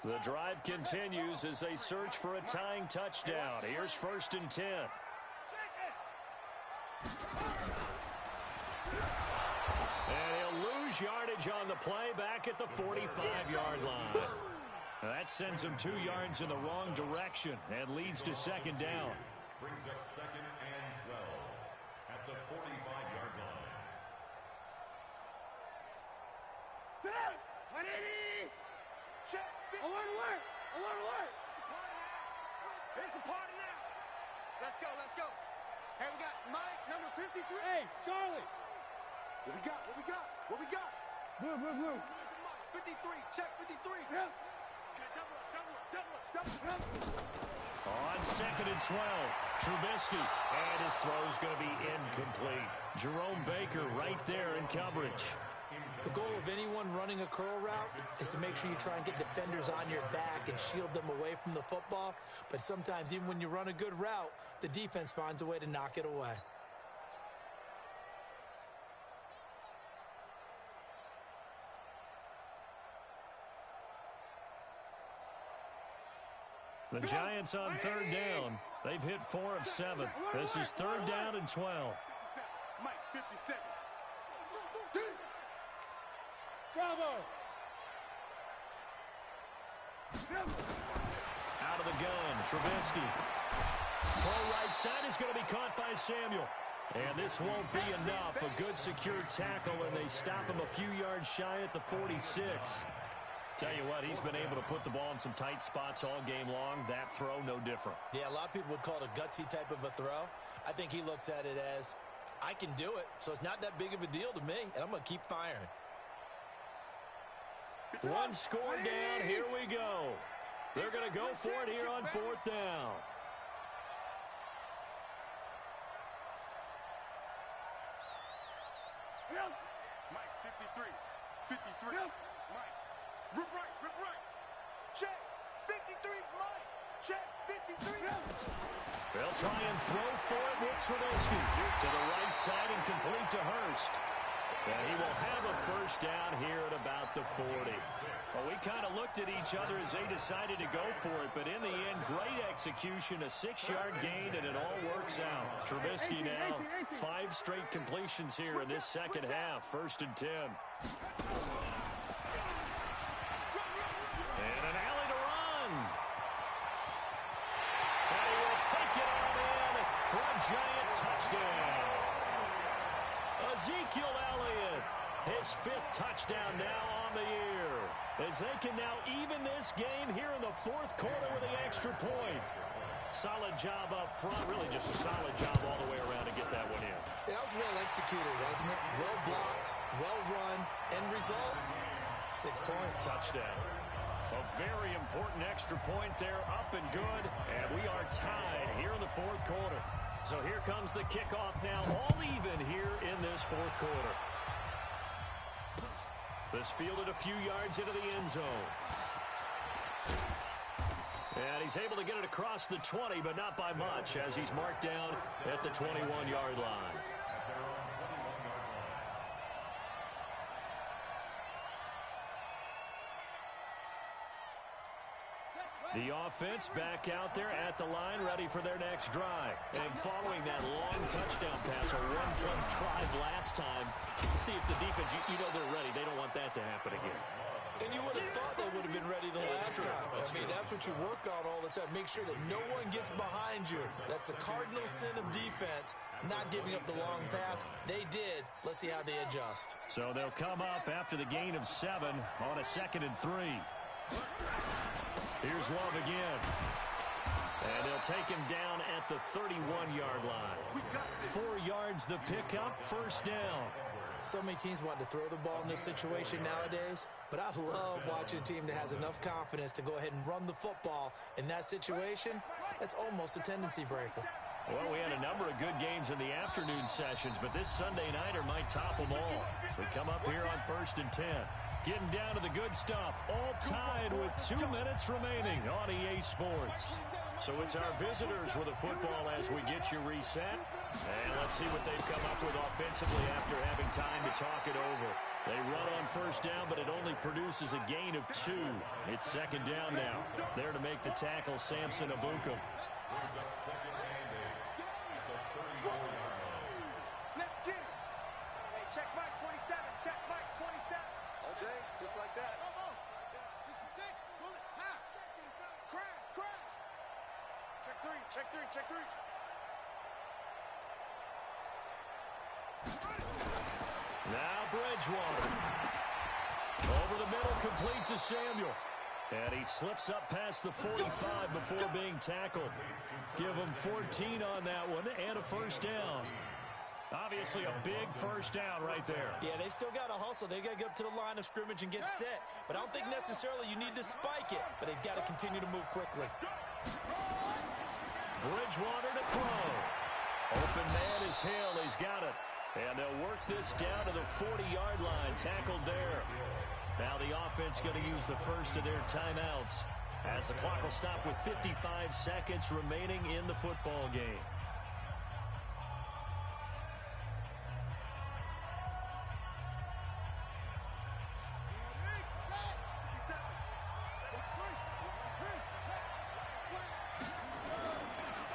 line. The drive continues as they search for a tying touchdown. Here's 1st and 10. And he'll lose yardage on the play back at the 45-yard line. Now that sends him 2 yards in the wrong direction and leads to 2nd down. Brings up 2nd and 12 at the 45-yard line. Alert! It's a party now. Let's go. Hey, we got Mike, number 53. Hey, Charlie. What we got? Blue. 53, check 53. Yeah. Double up. On 2nd and 12, Trubisky, and his throw's going to be incomplete. Jerome Baker right there in coverage. The goal of anyone running a curl route is to make sure you try and get defenders on your back and shield them away from the football. But sometimes, even when you run a good route, the defense finds a way to knock it away. The Giants on 3rd down. They've hit 4 of 7. This is 3rd down and 12. Mike, 57. Bravo! Out of the gun, Trubisky. Full right side is going to be caught by Samuel. And this won't be enough. A good secure tackle, and they stop him a few yards shy at the 46. Tell you what, he's been able to put the ball in some tight spots all game long. That throw, no different. Yeah, a lot of people would call it a gutsy type of a throw. I think he looks at it as, I can do it, so it's not that big of a deal to me, and I'm going to keep firing. One score down. Here we go. They're going to go for it here on 4th down. Mike, 53. 53. Mike. Rip right. Check. 53's Mike. Check. 53. They'll try and throw for it with Trubisky. To the right side and complete to Hurst. And he will have a first down here at about the 40. Well, we kind of looked at each other as they decided to go for it, but in the end, great execution, a 6-yard gain, and it all works out. Trubisky now, 5 straight completions here in this second half, 1st and 10. And an alley to run. And he will take it on in for a giant touchdown. Ezekiel Elliott, his 5th touchdown now on the year, as they can now even this game here in the 4th quarter with the extra point. Solid job up front, really just a solid job all the way around to get that one in. That was well executed, wasn't it? Well blocked, well run, end result, 6 points. Touchdown. A very important extra point there, up and good, and we are tied here in the 4th quarter. So here comes the kickoff now, all even here in this 4th quarter. This fielded a few yards into the end zone. And he's able to get it across the 20, but not by much, as he's marked down at the 21-yard line. The offense back out there at the line, ready for their next drive. And following that long touchdown pass, a one-play drive last time, see if the defense, you know they're ready. They don't want that to happen again. And you would have thought they would have been ready the last time. I mean, that's what you work on all the time. Make sure that no one gets behind you. That's the cardinal sin of defense, not giving up the long pass. They did. Let's see how they adjust. So they'll come up after the gain of 7 on a 2nd and 3. Here's Love again. And they'll take him down at the 31-yard line. 4 yards the pickup, 1st down. So many teams want to throw the ball in this situation nowadays, but I love watching a team that has enough confidence to go ahead and run the football. In that situation, that's almost a tendency breaker. Well, we had a number of good games in the afternoon sessions, but this Sunday nighter might top them all. We come up here on 1st and 10. Getting down to the good stuff, all tied with 2 minutes remaining on EA Sports. So it's our visitors with the football as we get you reset. And let's see what they've come up with offensively after having time to talk it over. They run on 1st down, but it only produces a gain of 2. It's 2nd down now. There to make the tackle, Samson Abukum. Let's get it. Hey, check Mike 27. Check Mike 27. All day, just like that. 66. Pull it. Half. Crash. Check 3. Check 3. Now Bridgewater. Over the middle, complete to Samuel. And he slips up past the 45 before being tackled. Give him 14 on that one and a 1st down. Obviously a big 1st down right there. Yeah, they still got to hustle. They got to get up to the line of scrimmage and get set. But I don't think necessarily you need to spike it. But they've got to continue to move quickly. Bridgewater to throw. Open man is Hill. He's got it. And they'll work this down to the 40-yard line. Tackled there. Now the offense going to use the first of their timeouts as the clock will stop with 55 seconds remaining in the football game.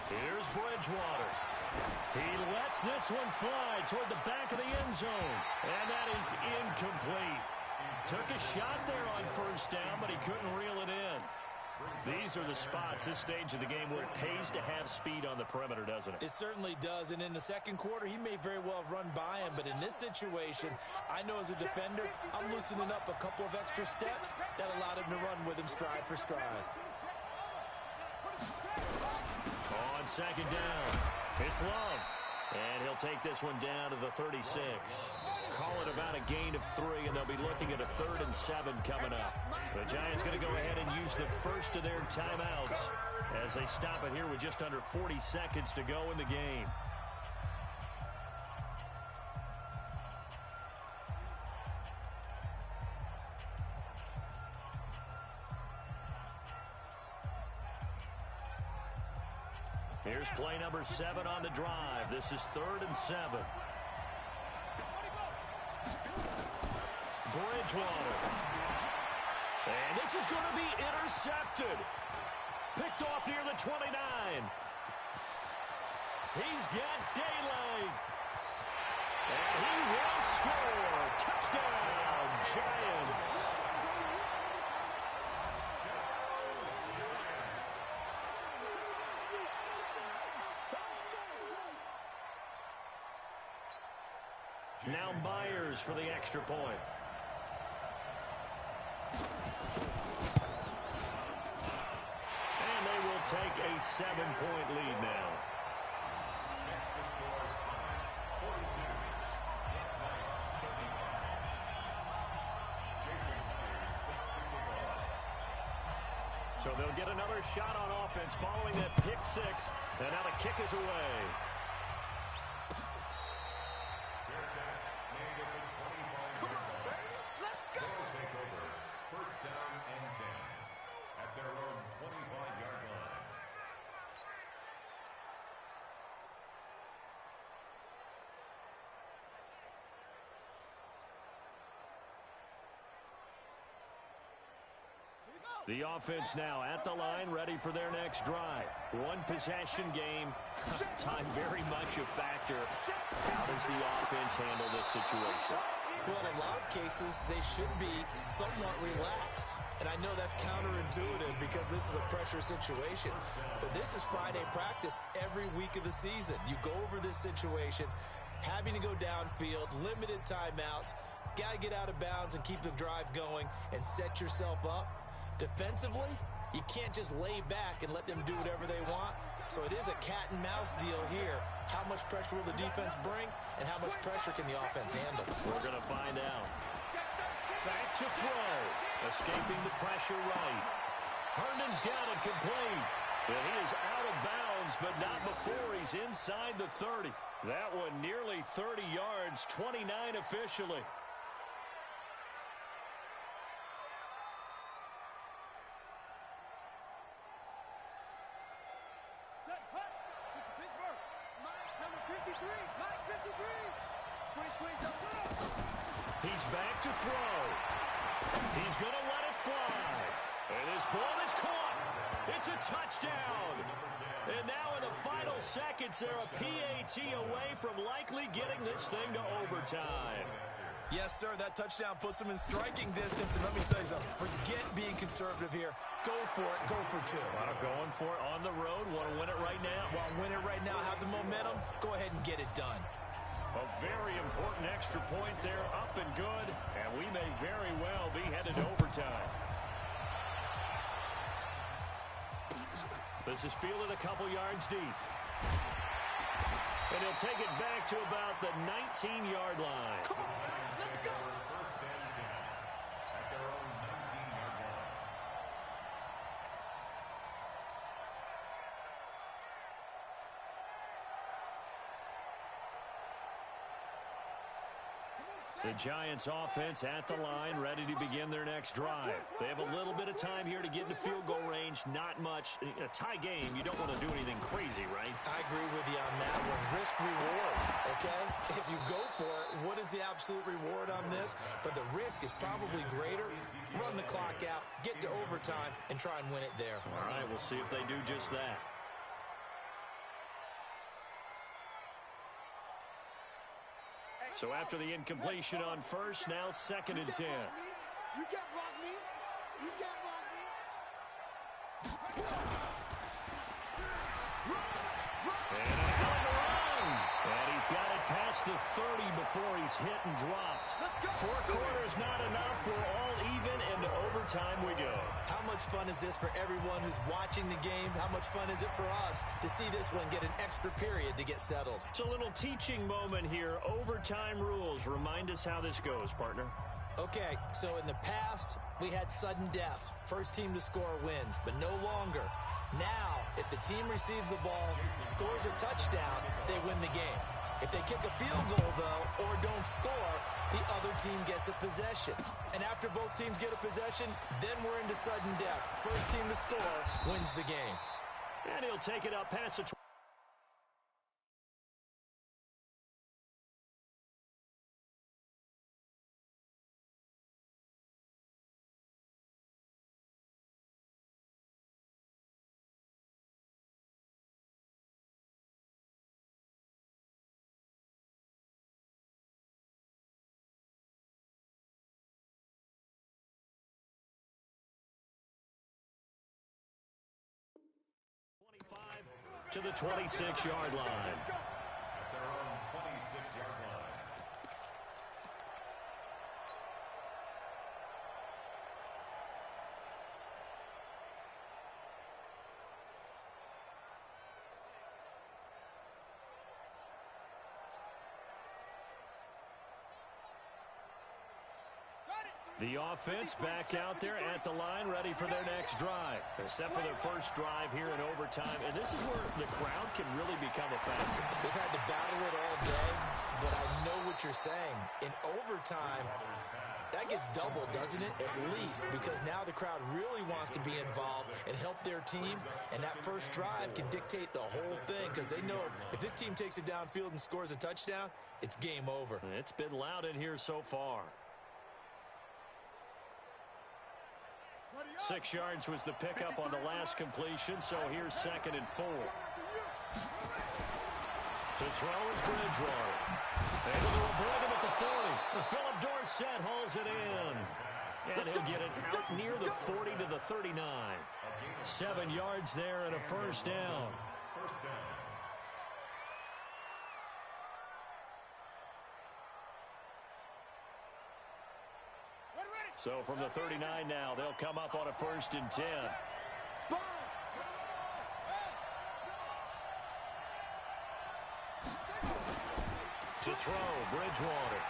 Here's Bridgewater. He lets this one fly toward the back of the end zone. And that is incomplete. Took a shot there on 1st down, but he couldn't reel it in. These are the spots, this stage of the game, where it pays to have speed on the perimeter, doesn't it? It certainly does, and in the second quarter, he may very well have run by him, but in this situation, I know as a defender, I'm loosening up a couple of extra steps that allowed him to run with him stride for stride. On second down, it's Love, and he'll take this one down to the 36. Call it about a gain of 3, and they'll be looking at a 3rd and 7 coming up. The Giants going to go ahead and use the first of their timeouts as they stop it here with just under 40 seconds to go in the game. Here's play number 7 on the drive. This is 3rd and 7. Bridgewater. And this is going to be intercepted. Picked off near the 29. He's got daylight. And he will score. Touchdown, Giants. Now Myers for the extra point. And they will take a 7-point lead now. So they'll get another shot on offense following that pick 6. And now the kick is away. The offense now at the line, ready for their next drive. One possession game. Time very much a factor. How does the offense handle this situation? Well, in a lot of cases, they should be somewhat relaxed. And I know that's counterintuitive because this is a pressure situation. But this is Friday practice every week of the season. You go over this situation, having to go downfield, limited timeouts, got to get out of bounds and keep the drive going and set yourself up. Defensively, you can't just lay back and let them do whatever they want. So it is a cat and mouse deal here. How much pressure will the defense bring, and how much pressure can the offense handle? We're going to find out. Back to throw. Escaping the pressure right. Herndon's got it complete. And he is out of bounds, but not before he's inside the 30. That one nearly 30 yards, 29 officially. He's back to throw. He's going to let it fly. And this ball is caught. It's a touchdown. And now in the final seconds, they're a PAT away from likely getting this thing to overtime. Yes, sir, that touchdown puts them in striking distance. And let me tell you something, forget being conservative here. Go for it, go for 2. Going for it on the road. Want to win it right now? Want to win it right now, have the momentum, go ahead and get it done. A very important extra point there, up and good, and we may very well be headed to overtime. This is fielded a couple yards deep. And he'll take it back to about the 19-yard line. Come on, let's go. First and 10 at their own 19-yard line. The Giants offense at the line, ready to begin their next drive. They have a little bit of time here to get into field goal range. Not much. A tie game, you don't want to do anything crazy, right? I agree with you on that one. Risk reward, okay? If you go for it, what is the absolute reward on this? But the risk is probably greater. Run the clock out, get to overtime, and try and win it there. All right, we'll see if they do just that. So after the incompletion on first, now 2nd and 10. You can't block me. You can't block me. And a hell of a run. And he's got it past the 30 before he's hit and dropped. 4 quarters not enough. We're all even, and to overtime we go. How much fun is this for everyone who's watching the game? How much fun is it for us to see this one get an extra period to get settled? It's a little teaching moment here. Overtime rules. Remind us how this goes, partner. Okay, so in the past, we had sudden death. First team to score wins, but no longer. Now, if the team receives the ball, scores a touchdown, they win the game. If they kick a field goal, though, or don't score, the other team gets a possession. And after both teams get a possession, then we're into sudden death. First team to score wins the game. And he'll take it up past the 20. To the 26-yard line. At their own 26-yard line. The offense back out there at the line, ready for their next drive. Except for their first drive here in overtime. And this is where the crowd can really become a factor. They've had to battle it all day, but I know what you're saying. In overtime, that gets doubled, doesn't it? At least, because now the crowd really wants to be involved and help their team. And that first drive can dictate the whole thing, because they know if this team takes it downfield and scores a touchdown, it's game over. It's been loud in here so far. 6 yards was the pickup on the last completion, so here's 2nd and 4. To throw is Bridgewater. Able to avoid him at the 40. Philip Dorsett hauls it in. And he'll get it out near the 40 to the 39. 7 yards there and a first down. First down. So from the 39 now, they'll come up on a 1st and 10. To throw, Bridgewater.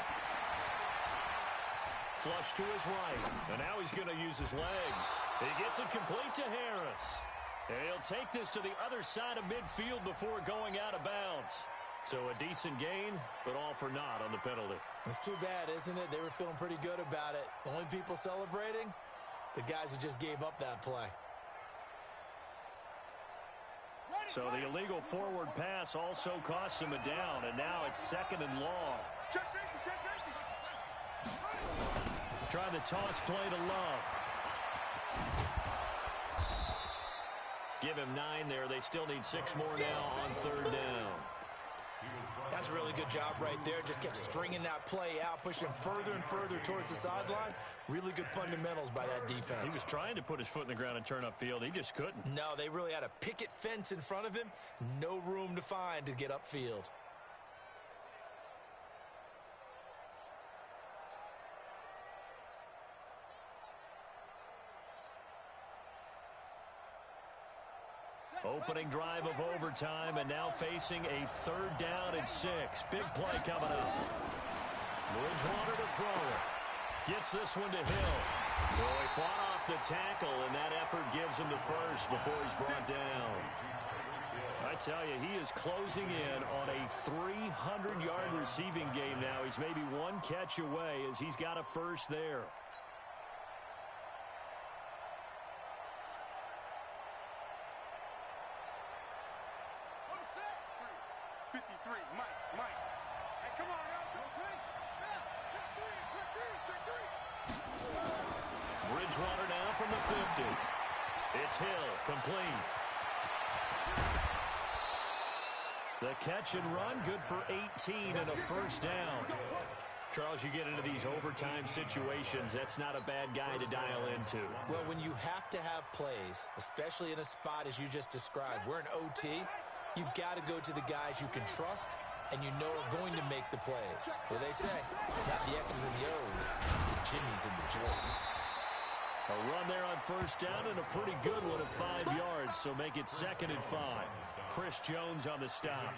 Flush to his right. And now he's going to use his legs. He gets it complete to Harris. And he'll take this to the other side of midfield before going out of bounds. So a decent gain, but all for naught on the penalty. It's too bad, isn't it? They were feeling pretty good about it. The only people celebrating, the guys who just gave up that play. So the illegal forward pass also costs him a down, and now it's 2nd and long. Trying to toss play to Love. Give him 9 there. They still need 6 more now on 3rd down. That's a really good job right there. Just kept stringing that play out, pushing further and further towards the sideline. Really good fundamentals by that defense. He was trying to put his foot in the ground and turn upfield. He just couldn't. No, they really had a picket fence in front of him. No room to find to get upfield. Opening drive of overtime, and now facing a 3rd down and 6. Big play coming up. Bridgewater to throw it. Gets this one to Hill. Boy, fought off the tackle, and that effort gives him the first before he's brought down. I tell you, he is closing in on a 300-yard receiving game now. He's maybe 1 catch away as he's got a first there. Bridgewater now from the 50. It's Hill, complete. The catch and run, good for 18 and a first down. Charles, you get into these overtime situations, that's not a bad guy to dial into. Well, when you have to have plays, especially in a spot as you just described, we're in OT, you've got to go to the guys you can trust and you know are going to make the plays. What they say, it's not the X's and the O's, it's the Jimmies and the Joes. A run there on first down and a pretty good one at 5 yards, so make it 2nd and 5. Chris Jones on the stop.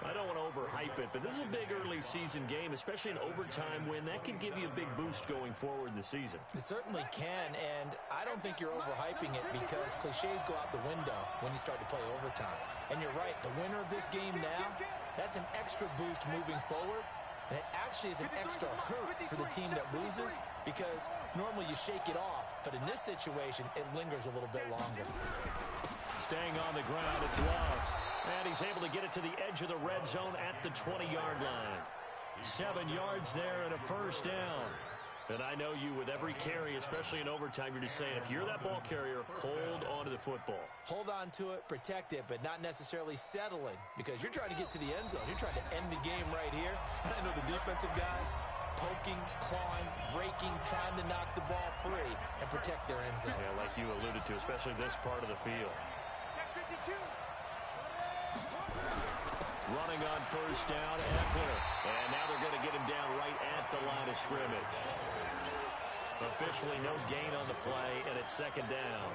I don't want to overhype it, but this is a big early season game, especially an overtime win. That can give you a big boost going forward in the season. It certainly can, and I don't think you're overhyping it because cliches go out the window when you start to play overtime. And you're right, the winner of this game now, that's an extra boost moving forward, and it actually is an extra hurt for the team that loses because normally you shake it off, but in this situation, it lingers a little bit longer. Staying on the ground, it's Love. And he's able to get it to the edge of the red zone at the 20-yard line. 7 yards there and a first down. And I know you, with every carry, especially in overtime, you're just saying, if you're that ball carrier, hold on to the football. Hold on to it, protect it, but not necessarily settling because you're trying to get to the end zone. You're trying to end the game right here. And I know the defensive guys poking, clawing, raking, trying to knock the ball free and protect their end zone. Yeah, like you alluded to, especially this part of the field. Running on first down, Eckler. And now they're going to get him down right at the line of scrimmage. Officially no gain on the play, and it's 2nd down.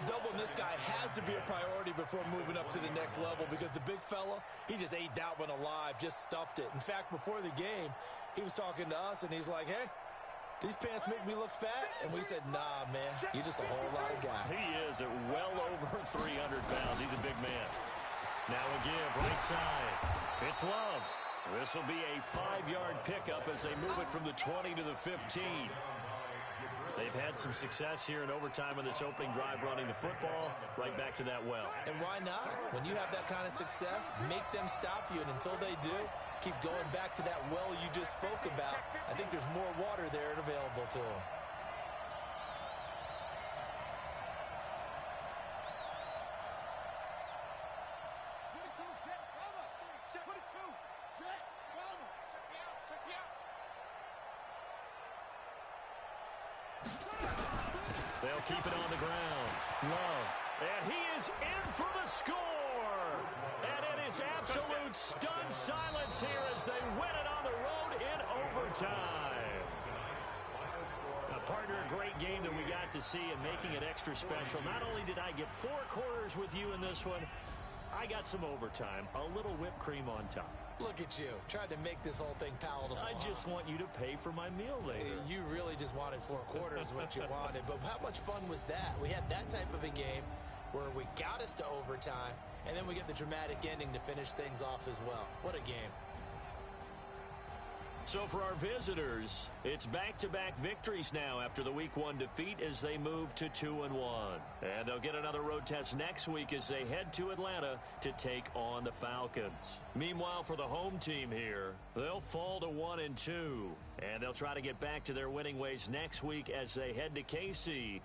Doubling this guy has to be a priority before moving up to the next level because the big fella, he just ate that one alive, just stuffed it. In fact, before the game, he was talking to us, and he's like, hey, these pants make me look fat? And we said, nah, man, you're just a whole lot of guy. He is at well over 300 pounds. He's a big man. Now a give, right side. It's Love. This will be a 5-yard pickup as they move it from the 20 to the 15. They've had some success here in overtime on this opening drive running the football right back to that well. And why not? When you have that kind of success, make them stop you. And until they do, keep going back to that well you just spoke about. I think there's more water there and available to them. They'll keep it on the ground. Love. And he is in for the score. And it is absolute stunned silence here as they win it on the road in overtime. Partner, a great game that we got to see and making it extra special. Not only did I get 4 quarters with you in this one, I got some overtime. A little whipped cream on top. Look at you, trying to make this whole thing palatable. I just want you to pay for my meal later. You really just wanted 4 quarters what you wanted. But how much fun was that? We had that type of a game where we got us to overtime, and then we get the dramatic ending to finish things off as well. What a game. So for our visitors, it's back-to-back victories now after the Week 1 defeat as they move to 2-1. And they'll get another road test next week as they head to Atlanta to take on the Falcons. Meanwhile, for the home team here, they'll fall to 1-2. And they'll try to get back to their winning ways next week as they head to KC